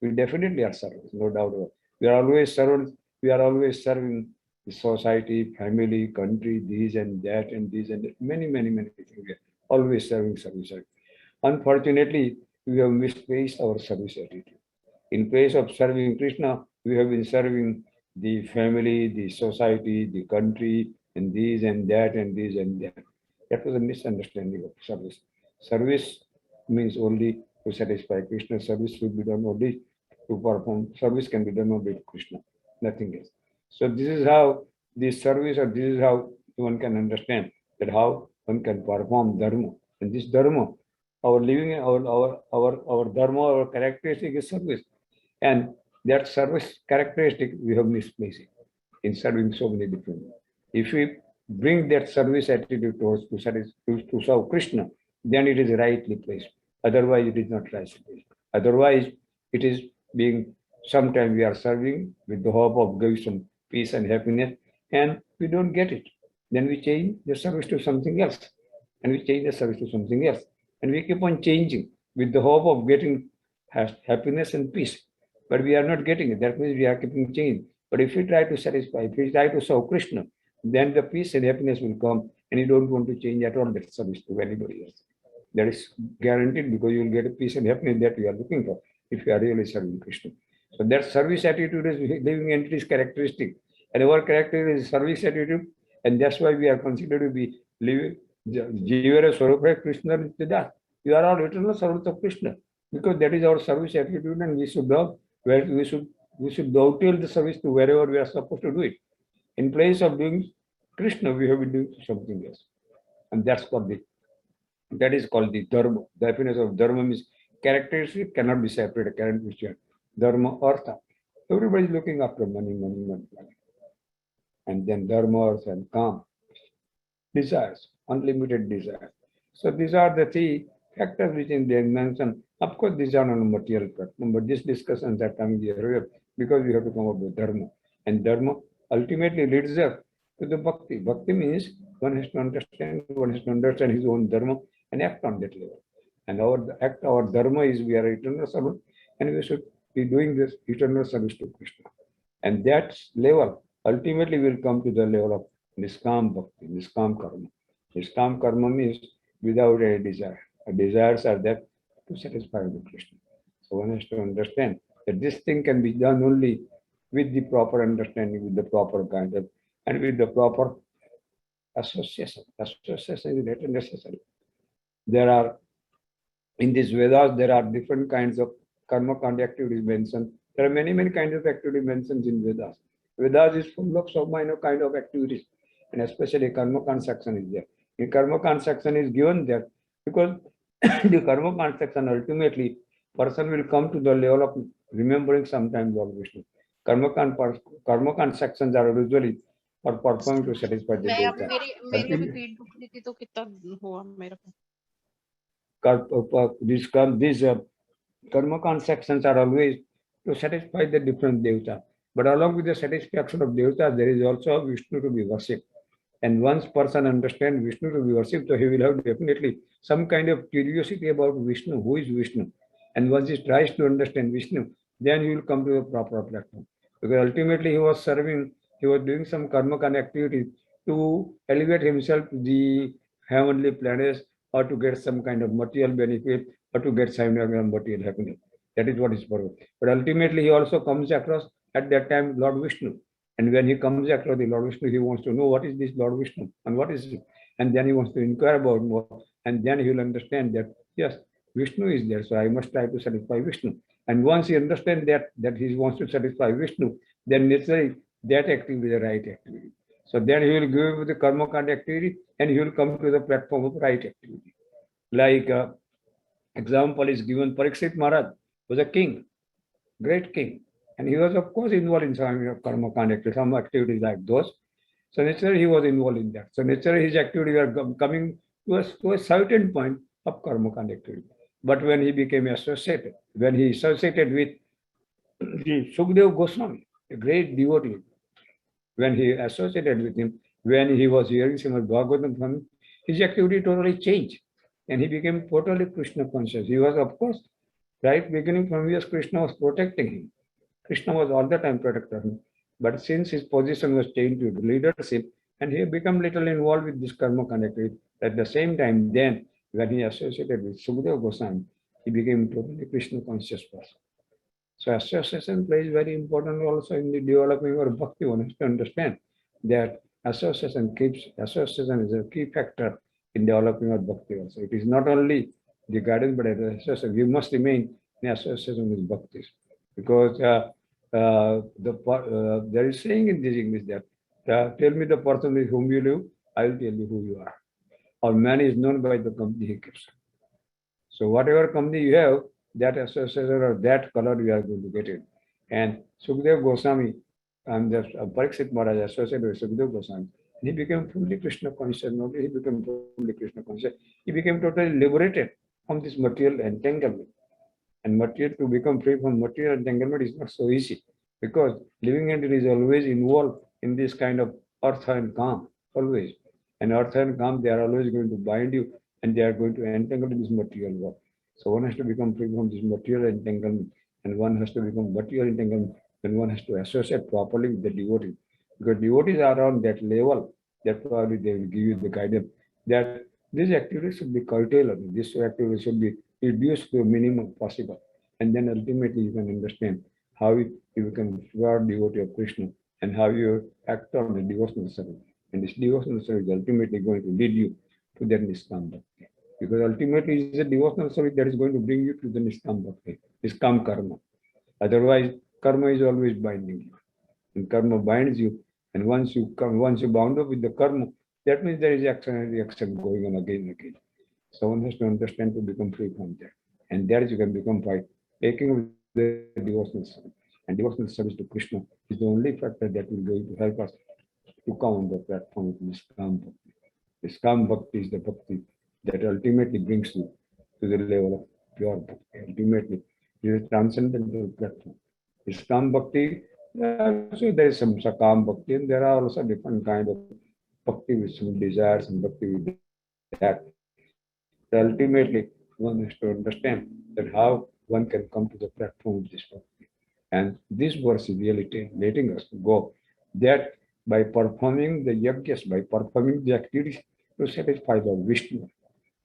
We definitely are servants, no doubt about it. We are always servants. We are always serving the society, family, country, this and that, and this and that. Many, many, many things. We are always serving, serving, serving. Unfortunately, we have misplaced our service attitude. In place of serving Krishna, we have been serving the family, the society, the country, and this and that, and this and that. That was a misunderstanding of service. Service means only to satisfy Krishna. Service should be done only to perform. Service can be done only to Krishna, nothing else. So this is how this service, or this is how one can understand that how one can perform dharma. And this dharma, our living, our dharma, our characteristic is service. And that service characteristic we have misplaced it in serving so many different. If we bring that service attitude towards to serve Krishna, then it is rightly placed. Otherwise, it is not rightly placed. Otherwise, it is being, sometimes we are serving with the hope of giving some peace and happiness, and we don't get it. Then we change the service to something else, and we change the service to something else, and we keep on changing with the hope of getting happiness and peace. But we are not getting it. That means we are keeping changing. But if we try to satisfy, if we try to serve Krishna, then the peace and happiness will come, and you don't want to change at all that service to anybody else. That is guaranteed, because you will get a peace and happiness that you are looking for if you are really serving Krishna. So that service attitude is living entity's characteristic, and our character is service attitude, and that's why we are considered to be living Jivara Swarupa Krishna Nityadas. We are all eternal servants of Krishna, because that is our service attitude, and we should love where we should dovetail the service to wherever we are supposed to do it. In place of doing Krishna, we have been doing something else, and that is called the dharma. The definition of dharma means characteristic cannot be separated. Characteristic dharma, artha. Everybody is looking after money, money, money, money. And then dharma, artha, and calm. Desires, unlimited desires. So these are the three factors which in the mentioned. Of course, these are not material platform, but these discussions are coming here because we have to come up with dharma. And dharma ultimately leads us to the bhakti. Bhakti means one has to understand his own dharma and act on that level. And our dharma is we are eternal servant, and we should be doing this eternal service to Krishna. And that level ultimately will come to the level of niskam bhakti, niskam karma. Niskam karma means without any desire. The desires are there to satisfy the Krishna. So one has to understand that this thing can be done only with the proper understanding, with the proper guidance, and with the proper association. Association is not necessary. There are, in these Vedas, there are different kinds of karma kanda activities mentioned. There are many, many kinds of activities mentioned in Vedas. Vedas is full of so many kind of activities, and especially karma kanda section is there. In karma kanda section is given there because the karma kanda section ultimately person will come to the level of remembering sometimes Lord Vishnu. Karma kanda sections are usually for performing to satisfy the मैं अब devata. मेरी अभी पीठ दुख रही थी तो कितना हुआ मेरे को These karma kanda sections are always to satisfy the different devata. But along with the satisfaction of devata, there is also Vishnu to be worshipped. And once person understands Vishnu to be worshipped, so he will have definitely some kind of curiosity about Vishnu. Who is Vishnu? And once he tries to understand Vishnu, then he will come to the proper platform. Because ultimately he was doing some karma kanda activity to elevate himself to the heavenly planets, or to get some kind of material benefit, or to get some kind of material happiness. That is what is purpose. But ultimately he also comes across at that time Lord Vishnu. And when he comes across the Lord Vishnu, he wants to know what is this Lord Vishnu and what is it. And then he wants to inquire about more. And then he will understand that, yes, Vishnu is there, so I must try to satisfy Vishnu. And once he understands that he wants to satisfy Vishnu, then necessarily that activity is the right activity. So then he will give the karma kanda activity, and he will come to the platform of right activity. Like example is given, Parikshit Maharaj was a king, great king. And he was, of course, involved in some karma kanda activity, some activities like those. So naturally, he was involved in that. So naturally, his activities are coming to a certain point of karma kanda activity. But when he became associated, when he associated with the Sukadeva Goswami, a great devotee, when he associated with him, when he was hearing Srimad Bhagavatam from him, his activity totally changed. And he became totally Krishna conscious. He was, of course, right beginning from years, Krishna was protecting him. Krishna was all the time protecting him. But since his position was changed to leadership, and he became little involved with this karma connectivity, at the same time, then when he associated with Sukadeva Goswami, he became totally Krishna conscious person. So association plays very important role also in the developing of bhakti. One has to understand that association is a key factor in developing of bhakti also. It is not only the guidance, but association. We must remain in association with bhakti. Because there is saying in this English that tell me the person with whom you live, I will tell you who you are. Or man is known by the company he keeps. So whatever company you have, that association or that color you are going to get it. And Sukadeva Goswami and the Parikshit Maharaj associated with Sukadeva Goswami, he became fully Krishna conscious. Not he became fully Krishna conscious. He became totally liberated from this material entanglement. And material, to become free from material entanglement is not so easy, because living entity is always involved in this kind of earth and calm, always. And earth and calm, they are always going to bind you and they are going to entangle this material world. So one has to become free from this material entanglement, and one has to become material entanglement, and one has to associate properly with the devotee. Because devotees are on that level, that probably they will give you the guidance that this activity should be curtailed, this activity should be reduced to a minimum possible. And then ultimately you can understand how you become pure devotee of Krishna and how you act on the devotional service. And this devotional service is ultimately going to lead you to that Niskam Bhakti. Because ultimately it's a devotional service that is going to bring you to the Niskam Bhakti, Niskam Karma. Otherwise, karma is always binding you. And karma binds you. And once you bound up with the karma, that means there is action and reaction going on again and again. So one has to understand to become free from that. And that you can become by taking up the devotional service. And devotional service to Krishna is the only factor that will going to help us to come on the platform of Niskam Bhakti. Niskam Bhakti is the bhakti that ultimately brings you to the level of pure bhakti. Ultimately, it is a transcendental platform. Niskam Bhakti, so there is some Sakam Bhakti, and there are also different kind of bhakti with some desires and bhakti with that. Ultimately, one has to understand that how one can come to the platform of this bhakti. And this verse is really letting us go that by performing the yajnas, by performing the activities to satisfy the Vishnu.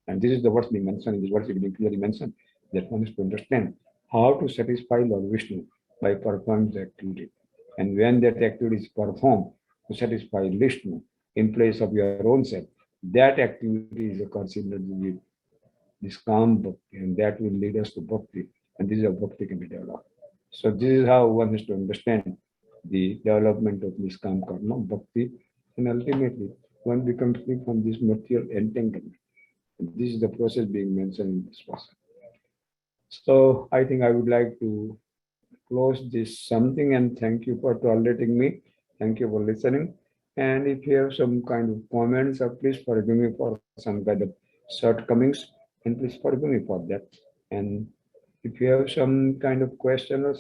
And this is the verse being mentioned, in this verse being clearly mentioned, that one has to understand how to satisfy Lord Vishnu by performing the activity. And when that activity is performed to satisfy Vishnu in place of your own self, that activity is considered with this calm bhakti, and that will lead us to bhakti, and this is how bhakti can be developed. So this is how one has to understand the development of this calm karma, bhakti, and ultimately one becomes free from this material entanglement. And this is the process being mentioned in this verse. So I think I would like to close this something and thank you for tolerating me. Thank you for listening. And if you have some kind of comments, please forgive me for some kind of shortcomings, and please forgive me for that. And if you have some kind of question or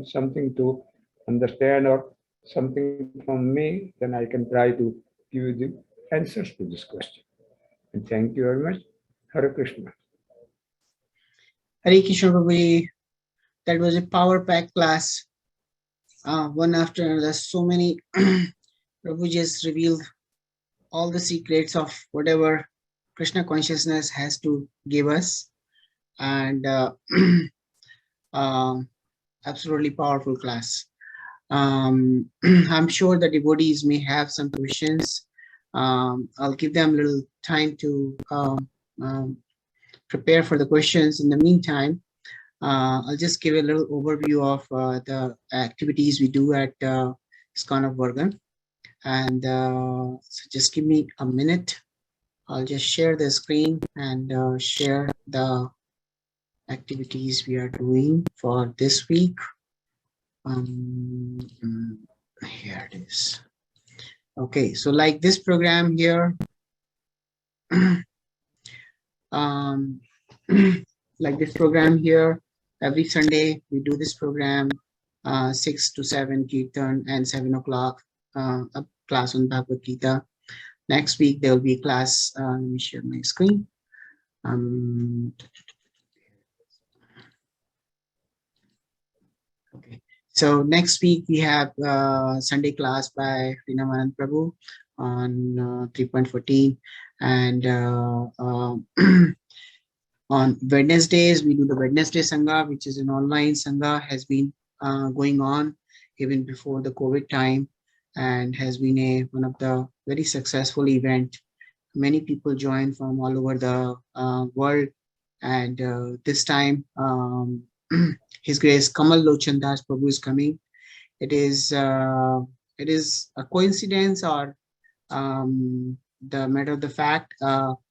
something to understand or something from me, then I can try to give you the answers to this question. And thank you very much. Hare Krishna. Hare Krishna Prabhuji. That was a power pack class. One after another, so many Prabhu just revealed all the secrets of whatever Krishna consciousness has to give us. And absolutely powerful class. I'm sure the devotees may have some questions. I'll give them a little time to prepare for the questions. In the meantime, I'll just give a little overview of the activities we do at ISKCON of Bergen. And so just give me a minute. I'll just share the screen and share the activities we are doing for this week. Here it is. Okay, so like this program here, like this program here, every Sunday we do this program, 6 to 7 Kirtan and 7 o'clock a class on Bhagavad-Gita. Next week there will be a class. Let me share my screen. Okay, so next week we have Sunday class by Vrindavan Prabhu on 3.14, and on Wednesdays we do the Wednesday Sangha, which is an online Sangha, has been going on even before the COVID time, and has been one of the very successful event. Many people join from all over the world, and this time His Grace Kamal Lochan Das Prabhu is coming. It is a coincidence, or the matter of the fact, on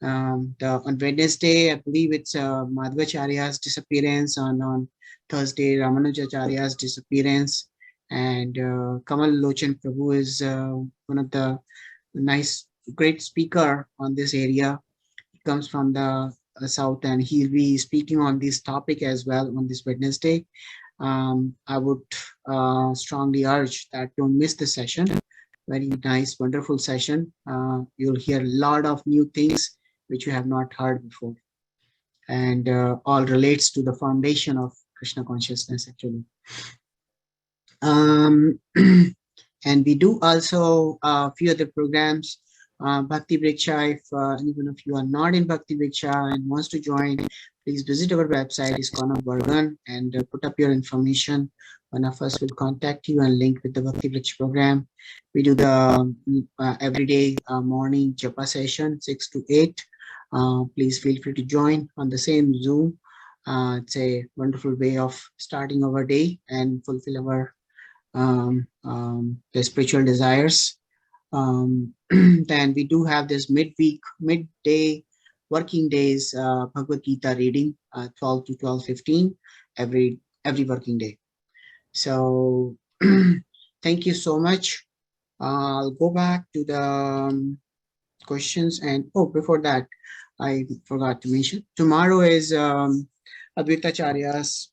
Wednesday, I believe it's Madhvacharya's disappearance, on Thursday, Ramanujacharya's disappearance, and Kamal Lochan Prabhu is one of the great speaker on this area. He comes from the south, and he'll be speaking on this topic as well on this Wednesday. I would strongly urge that don't miss the session. Very nice, wonderful session. You'll hear a lot of new things which you have not heard before, and all relates to the foundation of Krishna consciousness actually. And we do also a few other programs. Bhakti Vriksha, if even if you are not in Bhakti Vriksha and wants to join, please visit our website, ISKCON of Bergen, and put up your information. One of us will contact you and link with the Bhakti Vriksha program. We do the everyday morning japa session, 6 to 8. Please feel free to join on the same Zoom. It's a wonderful way of starting our day and fulfill our the spiritual desires. Then we do have this midday working days Bhagavad-Gita reading 12 to 12:15 every working day. So thank you so much. I'll go back to the questions, and before that I forgot to mention tomorrow is Advaita Acharya's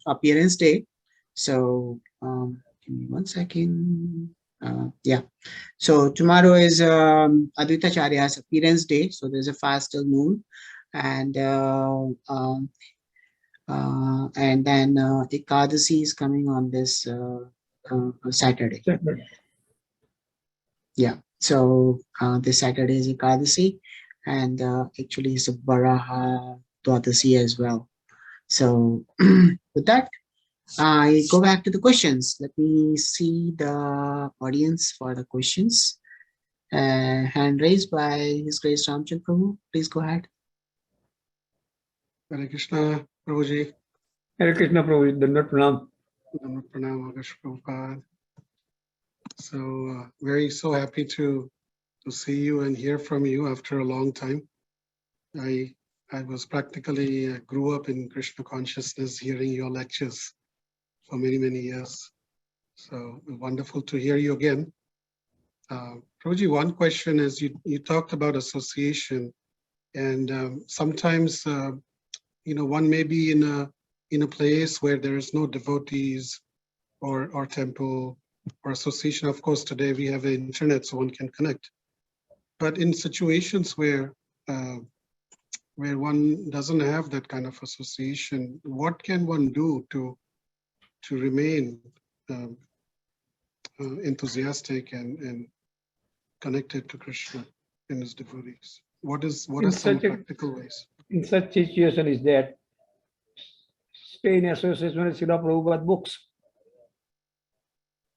appearance day. So give me 1 second. Yeah, so tomorrow is Advaita Acharya's appearance day. So there's a fast till noon, and then Ekadasi is coming on this Saturday. Yeah, so this Saturday is Ekadasi, and actually it's a Varaha Dwadasi as well. So with that, I go back to the questions. Let me see the audience for the questions. Hand raised by His Grace Ramchandra Prabhu. Please go ahead. Hare Krishna, Prabhuji. Hare Krishna Prabhu, Dandavat Pranam. Dandavat Pranam, Agash Prabhupada. So so happy to see you and hear from you after a long time. I was practically grew up in Krishna consciousness, hearing your lectures for many, many years. So wonderful to hear you again. Prabhuji, one question is you talked about association, and sometimes one may be in a place where there is no devotees or temple or association. Of course, today we have the internet, so one can connect. But in situations where one doesn't have that kind of association, what can one do to remain enthusiastic and connected to Krishna and his devotees? What are some practical ways? In such situation is that stay in association with Srila Prabhupada books.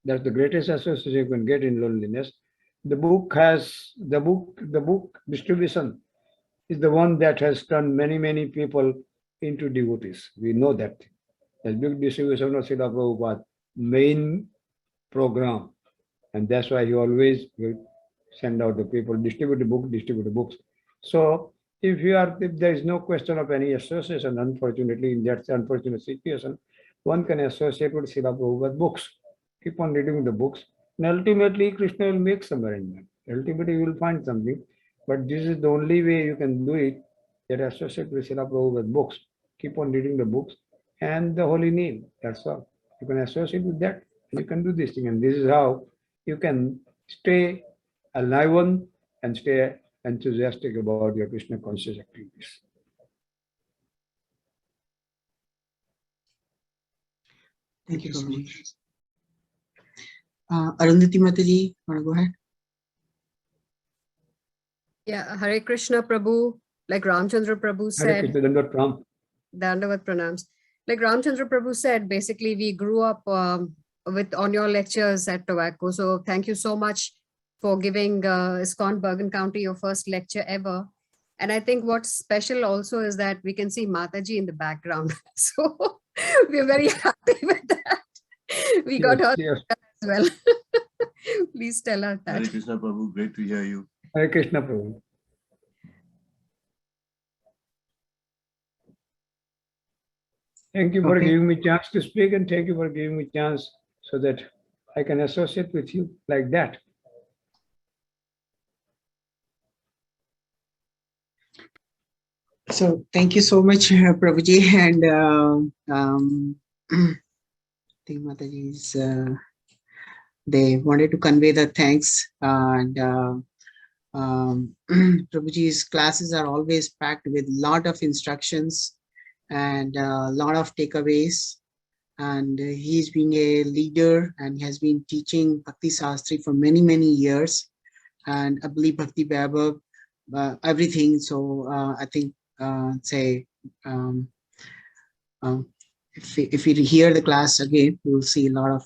That's the greatest association you can get in loneliness. The book distribution is the one that has turned many, many people into devotees. We know that. The book distribution of Srila Prabhupada main program, and that's why he always will send out the people, distribute the books. So if there is no question of any association, unfortunately, in that unfortunate situation, one can associate with Srila Prabhupada books. Keep on reading the books, and ultimately Krishna will make some arrangement. Ultimately you will find something, but this is the only way you can do it, that associate with Srila Prabhupada books. Keep on reading the books and the holy name, that's all. You can associate with that, and you can do this thing, and this is how you can stay alive and stay enthusiastic about your Krishna conscious activities. Thank you so much. Arundhati Mataji, want to go ahead? Yeah, Hare Krishna Prabhu, like Ramchandra Prabhu said. Hare Krishna, Dandavat Pranam. Dandavat Pranams. Like Ramchandra Prabhu said, basically we grew up on your lectures at Tobacco. So thank you so much for giving ISKCON Bergen County your first lecture ever. And I think what's special also is that we can see Mataji in the background. So we're very happy with that. We got her as well. Please tell her that. Hare Krishna Prabhu, great to hear you. Hare Krishna Prabhu. Thank you for giving me a chance to speak, and thank you for giving me a chance so that I can associate with you like that. So thank you so much, Prabhuji, and I think Mataji is they wanted to convey the thanks. And Prabhuji's classes are always packed with lot of instructions and a lot of takeaways. And he's being a leader and he has been teaching Bhakti Sastri for many, many years. And I believe Bhakti Vaibhav, everything. So I think, say, if we hear the class again, we will see a lot of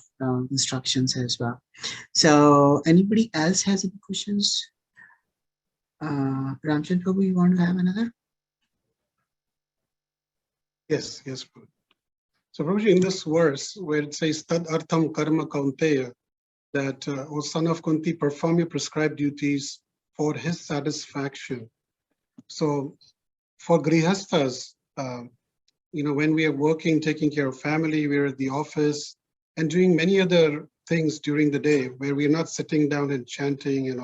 instructions as well. So anybody else has any questions? Ramchandra Prabhu, you want to have another? Yes, yes. Prabhu. So Prabhuji, in this verse where it says Tad Artham Karma Kaunteya, that O son of Kunti, perform your prescribed duties for his satisfaction. So for grihasthas, when we are working, taking care of family, we're at the office and doing many other things during the day where we're not sitting down and chanting,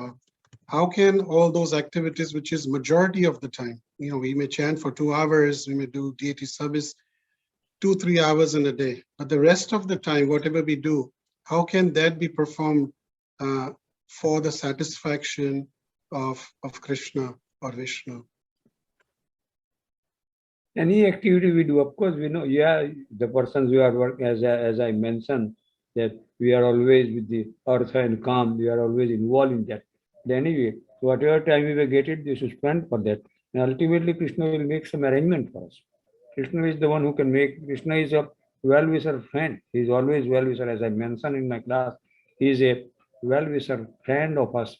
how can all those activities, which is majority of the time, we may chant for 2 hours, we may do deity service 2-3 hours in a day, but the rest of the time, whatever we do, how can that be performed for the satisfaction of Krishna or Vishnu? Any activity we do, of course, we know, the persons who are working, as I mentioned, that we are always with the earth and calm, we are always involved in that. But anyway, whatever time we will get it, we should spend for that. And ultimately, Krishna will make some arrangement for us. Krishna is the one who can make. Krishna is a well-wisher friend. He is always well-wisher. As I mentioned in my class, he is a well-wisher friend of us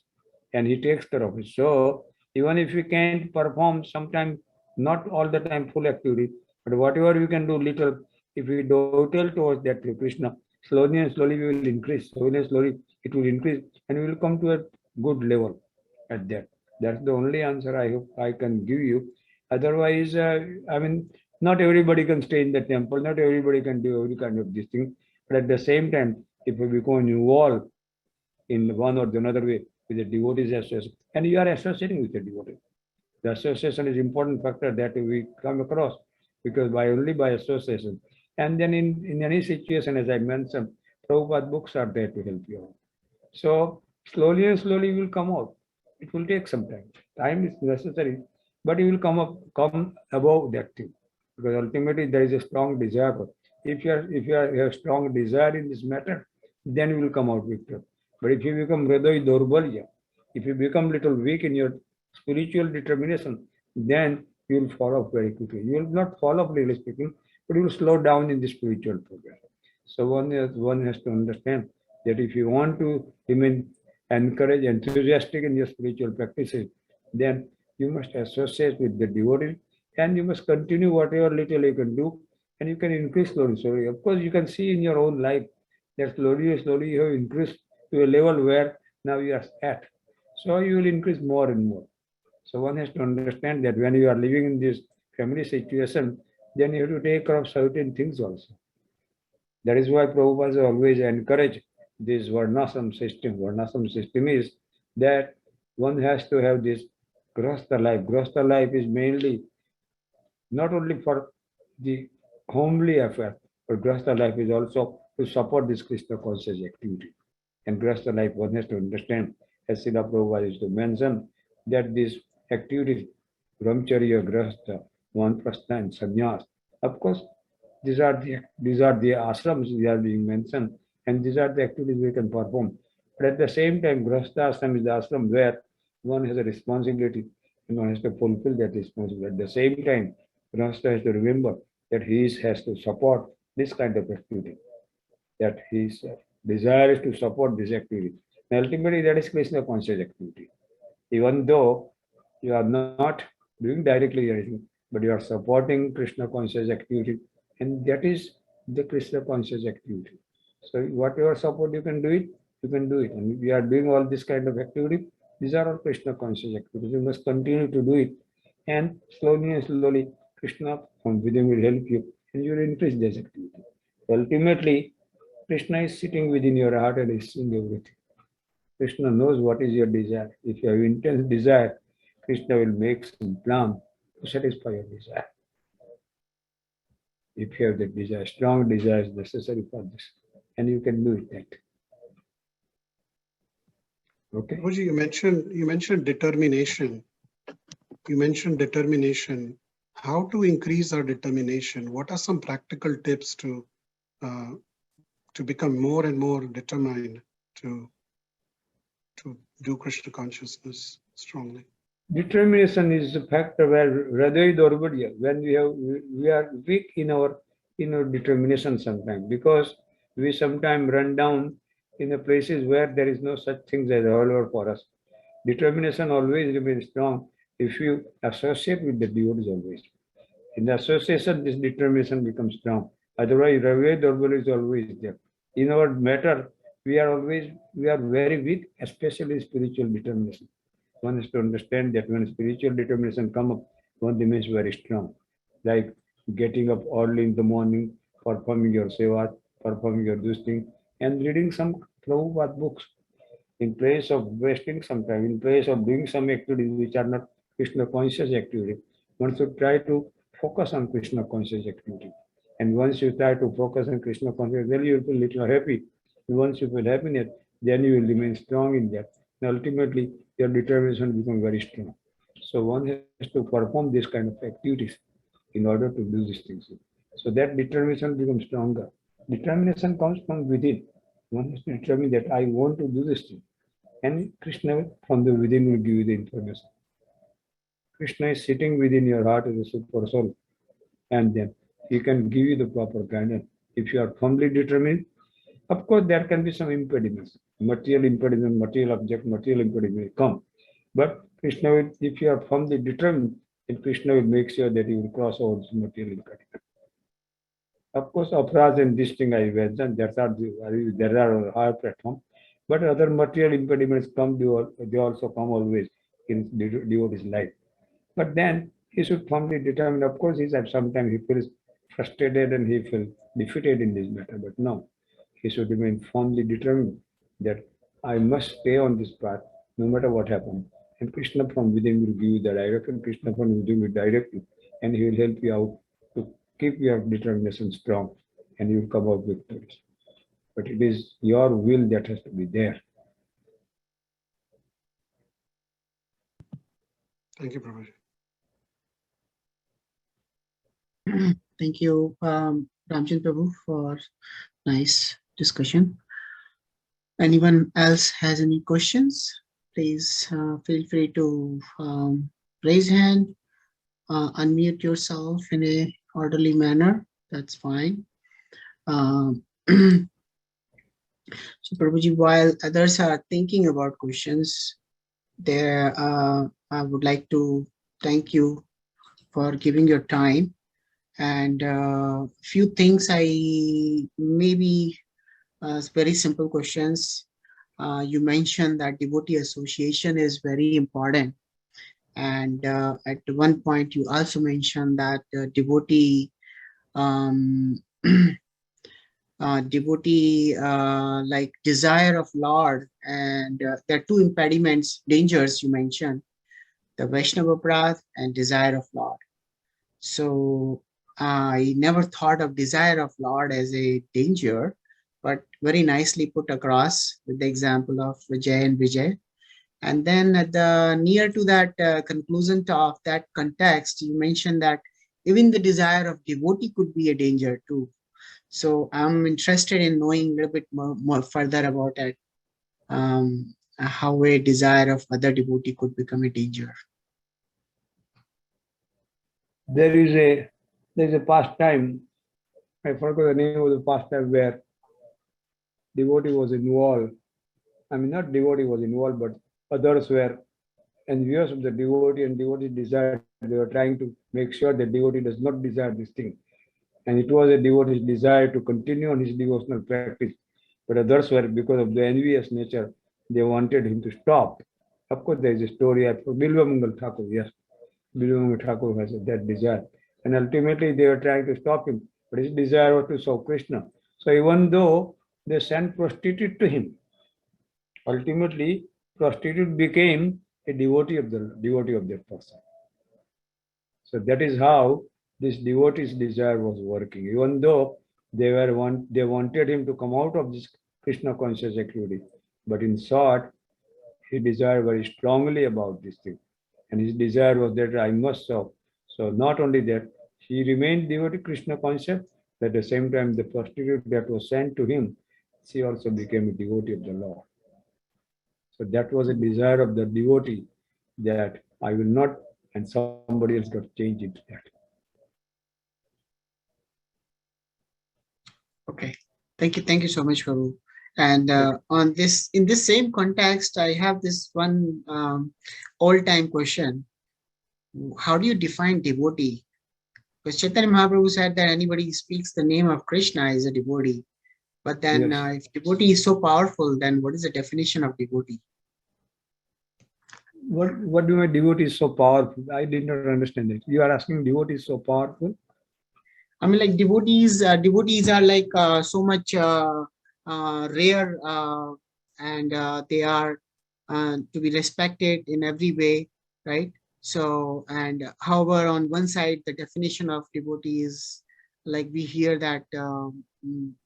and he takes care of it. So even if we can't perform sometimes, not all the time full activity, but whatever we can do little, if we dovetail towards that to Krishna, slowly and slowly we will increase. Slowly and slowly it will increase and we will come to a good level at that. That's the only answer I hope I can give you. Otherwise, not everybody can stay in the temple, not everybody can do every kind of this thing. But at the same time, if we become involved in one or the other way with the devotees association, and you are associating with the devotee. The association is important factor that we come across because only by association. And then in any situation, as I mentioned, Prabhupada books are there to help you out. So slowly and slowly you will come out. It will take some time. Time is necessary, but you will come above that thing. Because ultimately there is a strong desire. If you have strong desire in this matter, then you will come out victor. But if you become hriday dorbalya, if you become little weak in your spiritual determination, then you will fall off very quickly. You will not fall off, really speaking, but you will slow down in the spiritual progress. So one has to understand that if you want to remain encouraged, enthusiastic in your spiritual practices, then you must associate with the devotee and you must continue whatever little you can do and you can increase slowly. So of course you can see in your own life that slowly you have increased to a level where now you are at. So you will increase more and more. So one has to understand that when you are living in this family situation, then you have to take care of certain things also. That is why Prabhupada always encourage this Varnasam system. Varnasam system is that one has to have this Grahastha life. Grahastha life is mainly not only for the homely affair, but Grahastha life is also to support this Krishna conscious activity. And Grahastha life, one has to understand, as Srila Prabhupada used to mention, that these activities, Brahmacharya, Grahastha, Vanprastha, and Sannyas, of course, these are the ashrams we are being mentioned, and these are the activities we can perform. But at the same time, Grahastha ashram is the ashram where one has a responsibility and one has to fulfill that responsibility. At the same time, Grahastha has to remember that he has to support this kind of activity, that his desire is to support this activity. And ultimately, that is Krishna conscious activity. Even though you are not doing directly anything, but you are supporting Krishna conscious activity, and that is the Krishna conscious activity. So whatever support you can do it, you can do it. And if we are doing all this kind of activity, these are all Krishna conscious activities. You must continue to do it. And slowly, Krishna from within will help you and you will increase this activity. Ultimately, Krishna is sitting within your heart and is seeing everything. Krishna knows what is your desire. If you have intense desire, Krishna will make some plan to satisfy your desire. If you have that desire, strong desire is necessary for this, and you can do it. That. Okay. Prabhuji, you mentioned determination. You mentioned determination. How to increase our determination? What are some practical tips to become more and more determined to do Krishna consciousness strongly? Determination is a factor where Hridaya Dorvadya, when we are weak in our determination sometimes, because we sometimes run down in the places where there is no such things as available for us. Determination always remains strong if you associate with the devotees always. In the association, this determination becomes strong. Otherwise, Hridaya Dorvadya is always there. In our matter, we are very weak, especially spiritual determination. One has to understand that when spiritual determination comes up, one remains very strong. Like getting up early in the morning, performing your seva, performing your this thing, and reading some Prabhupada books. In place of wasting some time, in place of doing some activities which are not Krishna conscious activity, one should try to focus on Krishna conscious activity. And once you try to focus on Krishna conscious, then you will feel little happy. And once you feel happiness, then you will remain strong in that. And ultimately, your determination becomes very strong. So one has to perform this kind of activities in order to do these things. So that determination becomes stronger. Determination comes from within. One has to determine that I want to do this thing. And Krishna from the within will give you the information. Krishna is sitting within your heart as a super soul. And then he can give you the proper guidance. If you are firmly determined, of course, there can be some impediments, material impediment, material object, material impediment come. But Krishna will, if you are firmly determined, then Krishna will make sure that you will cross over this material impediment. Of course, apras and this thing I mentioned, there are a higher platform. But other material impediments come, they also come always in devotee's life. But then he should firmly determine, of course, sometimes he feels frustrated and he feels defeated in this matter, but no, he should remain firmly determined that I must stay on this path no matter what happens. And Krishna from within will give you the direction, Krishna from within will direct you, and he will help you out to keep your determination strong, and you will come out victorious. But it is your will that has to be there. Thank you, Prabhuji. Thank you, Ramchandra Prabhu, for nice discussion. Anyone else has any questions? Please feel free to raise hand, unmute yourself in a orderly manner. That's fine. So Prabhuji, while others are thinking about questions, there I would like to thank you for giving your time. And few things maybe very simple questions. You mentioned that devotee association is very important. And at one point you also mentioned that devotee like desire of Lord, and there are two impediments, dangers you mentioned, the Vaishnava Prad and desire of Lord. So I never thought of desire of Lord as a danger, but very nicely put across with the example of Vijay and Vijay. And then at the near to that conclusion of that context, you mentioned that even the desire of devotee could be a danger too. So I'm interested in knowing a little bit more further about it, how a desire of other devotee could become a danger. There is a pastime, I forgot the name of the pastime, where devotee was involved. I mean, not devotee was involved, but others were envious of the devotee, and devotee desired, they were trying to make sure that devotee does not desire this thing. And it was a devotee's desire to continue on his devotional practice. But others were, because of the envious nature, they wanted him to stop. Of course, there is a story of Bilvamangal Thakur, yes. Vrindavan Thakur has that desire. And ultimately they were trying to stop him, but his desire was to serve Krishna. So even though they sent prostitute to him, ultimately prostitute became a devotee of that person. So that is how this devotee's desire was working. Even though they wanted him to come out of this Krishna conscious activity, but in short, he desired very strongly about this thing. And his desire was that I must serve. So not only that, he remained devotee Krishna conscious, but at the same time, the prostitute that was sent to him, she also became a devotee of the Lord. So that was a desire of the devotee that I will not, and somebody else got changed into that. Okay. Thank you so much, Prabhu. And on this, in this same context, I have this one all-time question. How do you define devotee? Because Chaitanya Mahaprabhu said that anybody who speaks the name of Krishna is a devotee. But then Yes. if devotee is so powerful, then what is the definition of devotee? What do you mean devotee is so powerful? I did not understand it. You are asking devotee is so powerful? I mean, like devotees are like so much rare, and they are to be respected in every way, right? So, and however, on one side, the definition of devotee is like we hear that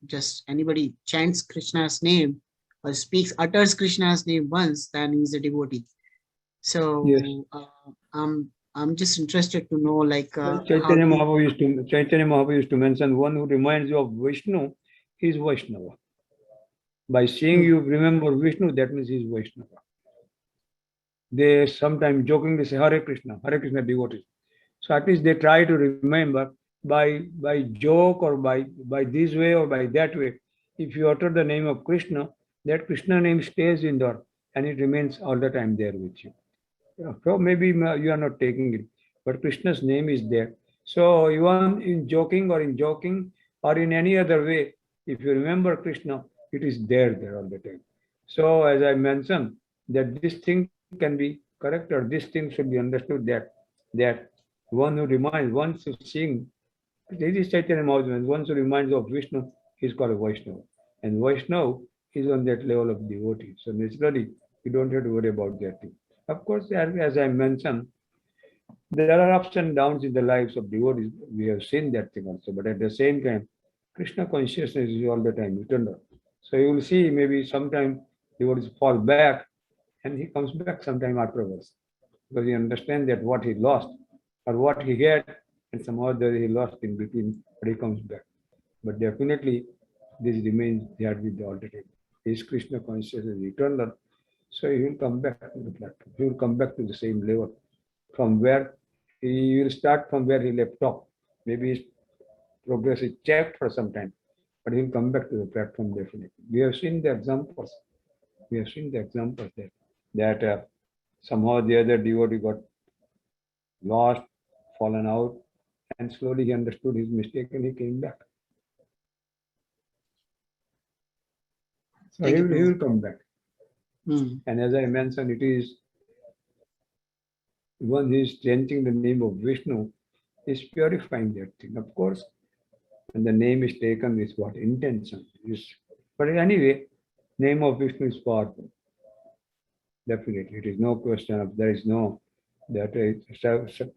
just anybody chants Krishna's name or utters Krishna's name once, then he's a devotee. So, Yes. I'm just interested to know, like, how Chaitanya do you, Mahaprabhu used to mention one who reminds you of Vishnu is Vaishnava. By seeing you remember Vishnu, that means he is Vaishnava. They sometimes jokingly say Hare Krishna devotees. So at least they try to remember by joke or by this way or by that way. If you utter the name of Krishna, that Krishna name stays in there and it remains all the time there with you. So maybe you are not taking it, but Krishna's name is there. So even in joking or in any other way, if you remember Krishna, it is there all the time. So as I mentioned, that this thing can be correct, or this thing should be understood, that one who reminds, once who sing, this is Chaitanya Mahaprabhu, once who reminds of Vishnu, he is called a Vaishnava. And Vaishnava is on that level of devotee. So naturally, you don't have to worry about that thing. Of course, as I mentioned, there are ups and downs in the lives of devotees. We have seen that thing also. But at the same time, Krishna consciousness is all the time eternal. So you will see maybe sometime devotees fall back and he comes back sometime afterwards. Because he understands that what he lost or what he had and somehow he lost in between, but he comes back. But definitely this remains there with the all the time. His Krishna consciousness is eternal. So he will come back to the platform. He will come back to the same level from where he will start from where he left off. Maybe his progress is checked for some time, but he will come back to the platform definitely. We have seen the examples. We have seen the examples that somehow the other devotee got lost, fallen out, and slowly he understood his mistake and he came back. So Thank he you, will come back. And as I mentioned, it is one who is chanting the name of Vishnu is purifying that thing. Of course, when the name is taken with what intention is. But anyway, name of Vishnu is powerful. Definitely, it is no question of there is no that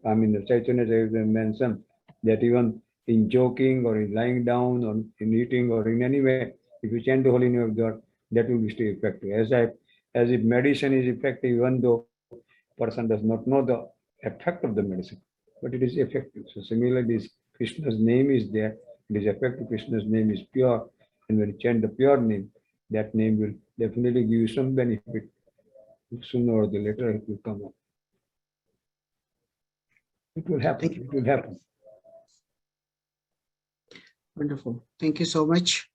I mean the Chaitanya Charitamrita mentioned that even in joking or in lying down or in eating or in any way, if you chant the holy name of God, that will be still effective. As if medicine is effective, even though person does not know the effect of the medicine, but it is effective. So similarly, this Krishna's name is there, it is effective. Krishna's name is pure, and when you chant the pure name, that name will definitely give you some benefit. Sooner or the later, it will come up. It will happen. It will happen. Wonderful. Thank you so much.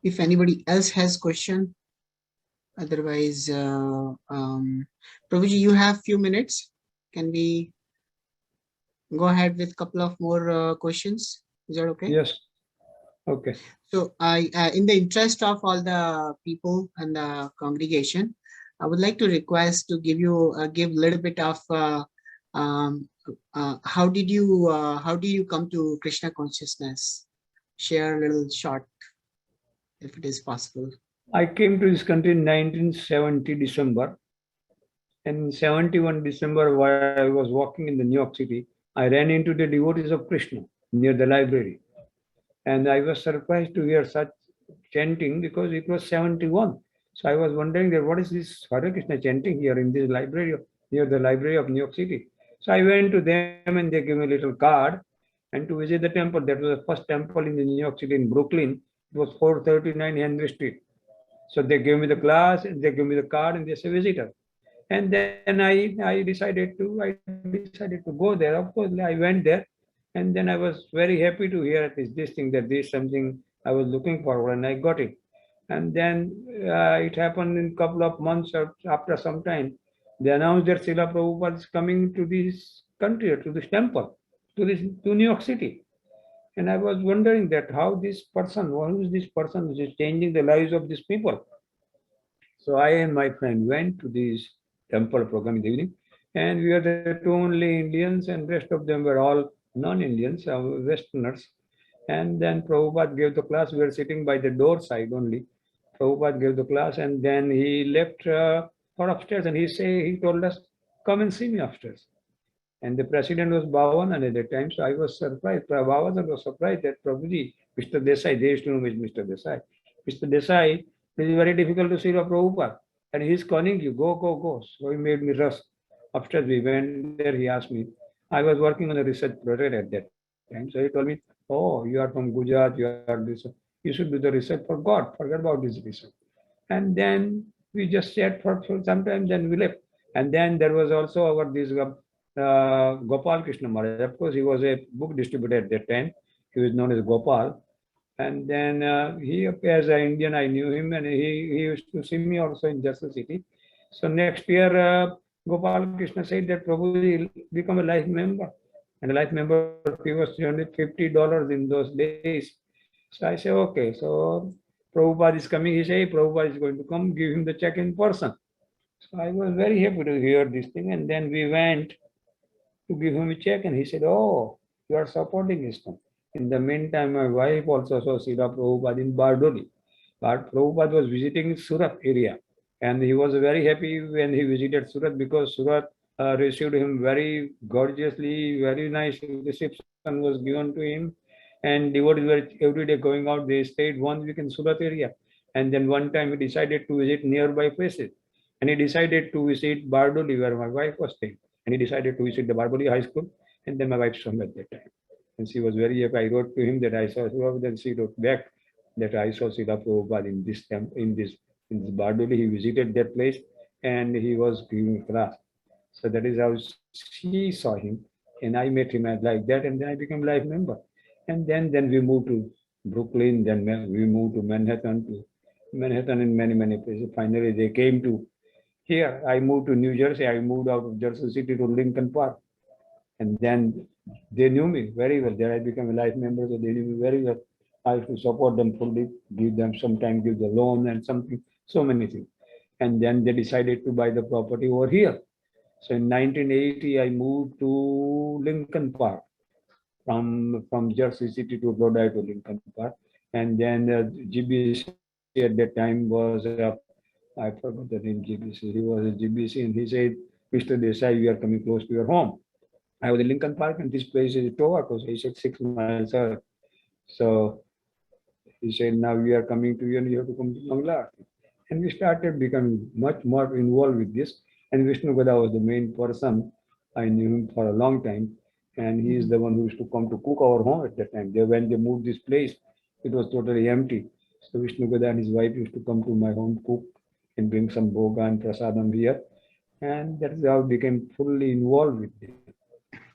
If anybody else has question, otherwise, Prabhuji, you have few minutes. Can we go ahead with a couple of more questions? Is that okay? Yes. Okay. So in the interest of all the people and the congregation, I would like to request to give a little bit of how did you come to Krishna consciousness? Share a little short, if it is possible. I came to this country in 1970 December. And 71 December, while I was walking in the New York City, I ran into the devotees of Krishna near the library. And I was surprised to hear such chanting because it was 71. So I was wondering that what is this Hare Krishna chanting here in this library, near the library of New York City. So I went to them and they gave me a little card and to visit the temple. That was the first temple in the New York City in Brooklyn. It was 439 Henry Street. So they gave me the class and they gave me the card and they said visitor. And then I decided to go there. Of course, I went there, and then I was very happy to hear this thing that this is something I was looking for, and I got it. And then it happened in a couple of months after some time. They announced that Srila Prabhupada is coming to this country, to this temple, to New York City. And I was wondering that how this person, who is this person who is changing the lives of these people? So I and my friend went to this temple program in the evening, and we were the two only Indians, and rest of them were all non-Indians, Westerners. And then Prabhupada gave the class. We were sitting by the door side only. Prabhupada gave the class, and then he left for upstairs, and he told us, "Come and see me upstairs." And the president was Bhavan at that time, so I was surprised. Bhavan was surprised that Prabhuji, Mr. Desai, they used to know Mr. Desai. Mr. Desai, it is very difficult to see the Prabhupada, and he's calling you, go, go, go. So he made me rush. After we went there, he asked me, I was working on a research project at that time. So he told me, oh, you are from Gujarat, you should do the research for God, forget about this research. And then we just sat for some time, then we left. And then there was also this Gopal Krishna Maharaj. Of course, he was a book distributor at that time. He was known as Gopal. And then he, as an Indian, I knew him, and he used to see me also in Jersey City. So next year, Gopal Krishna said that Prabhu will become a life member. And a life member fee was $50 in those days. So I said, okay. So Prabhupada is coming. He said, Prabhupada is going to come, give him the check in person. So I was very happy to hear this thing. And then we went to give him a check, and he said, oh, you are supporting ISKCON. In the meantime, my wife also saw Srila Prabhupada in Bardoli. But Prabhupada was visiting Surat area, and he was very happy when he visited Surat, because Surat received him very gorgeously, very nice reception was given to him, and devotees were every day going out. They stayed 1 week in Surat area, and then one time he decided to visit nearby places, and he decided to visit Bardoli, where my wife was staying, and he decided to visit the Bardoli High School, and then my wife saw him at that time. And she was very happy. I wrote to him that I saw Srila, then she wrote back that I saw Srila Prabhupada in this Bardoli. He visited that place and he was giving class. So that is how she saw him, and I met him like that, and then I became life member. And then we moved to Brooklyn, then we moved to Manhattan and many places. Finally, they came to here. I moved to New Jersey. I moved out of Jersey City to Lincoln Park. And then they knew me very well. There I became a life member, so they knew me very well. I used to support them fully, give them sometimes, give the loan and something, so many things. And then they decided to buy the property over here. So in 1980, I moved to Lincoln Park from Jersey City to Lodi to Lincoln Park. And then GBC at that time was, I forgot the name, GBC. He was a GBC, and he said, Mr. Desai, we are coming close to your home. I was in Lincoln Park, and this place is Tobacco. So he said 6 miles out. So he said, now we are coming to you, and you have to come to Mangala. And we started becoming much more involved with this. And Vishnu Gada was the main person. I knew him for a long time. And he is the one who used to come to cook our home at that time. When they moved this place, it was totally empty. So Vishnu Gada and his wife used to come to my home, cook, and bring some bhoga and prasadam here. And that is how I became fully involved with it.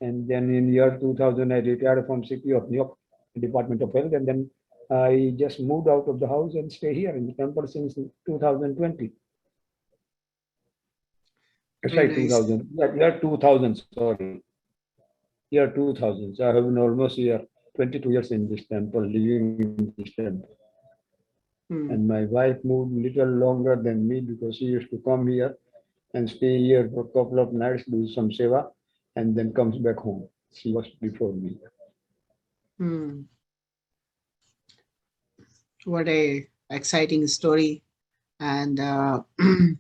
And then in year 2000, I retired from City of New York, Department of Health, and then I just moved out of the house and stay here in the temple since 2020. Very Sorry, nice. 2000. Year 2000, sorry. Year 2000. So I have been almost here 22 years in this temple, living in this temple. And my wife moved a little longer than me because she used to come here and stay here for a couple of nights, do some seva, and then comes back home. She was before me. What a exciting story. And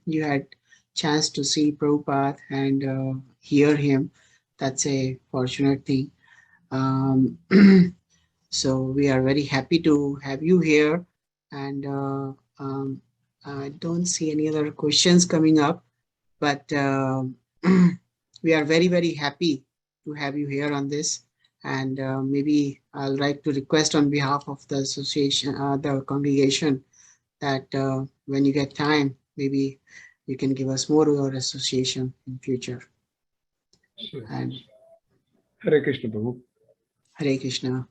you had chance to see Prabhupada and hear him. That's a fortunate thing. So we are very happy to have you here. And I don't see any other questions coming up, but we are very, very happy to have you here on this. And maybe I'll like to request on behalf of the association, the congregation, that when you get time, maybe you can give us more of your association in future. Sure. And Hare Krishna Prabhu. Hare Krishna.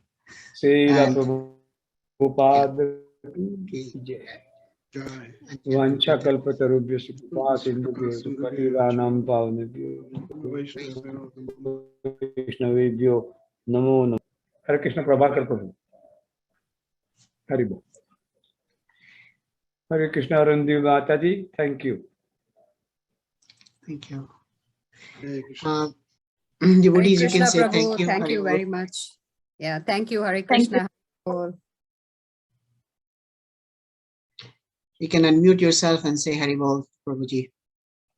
Srila And- Prabhupada Okay. Jai. Jai. Vancha kalpatarubhyasya kripa sindhubhyo patitanam pavanebhyo Vaishnavebhyo namo namo. Hare Krishna Prabhakar Prabhu. Hari Bol. Hare Krishna Arundhi Mataji. Thank you. Thank you. Hare Krishna. Devotees, you Krishna can say Prabhu, thank you. thank Hare you Bol. very much. Yeah, thank you, Hare Thank Krishna. Hare Bol. You can unmute yourself and say Hare Bol, Prabhuji.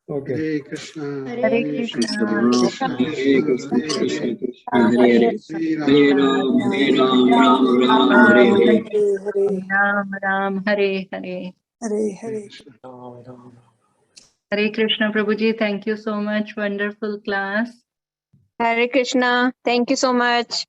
Okay. Hare Krishna. Hare Krishna. Hare Krishna. Hare Krishna Krishna. Hare Hare Hare Ram. Ram Ram Hare Hare. Hare Krishna. Hare Krishna Prabhuji, thank you so much. Wonderful class. Hare Krishna. Thank you so much.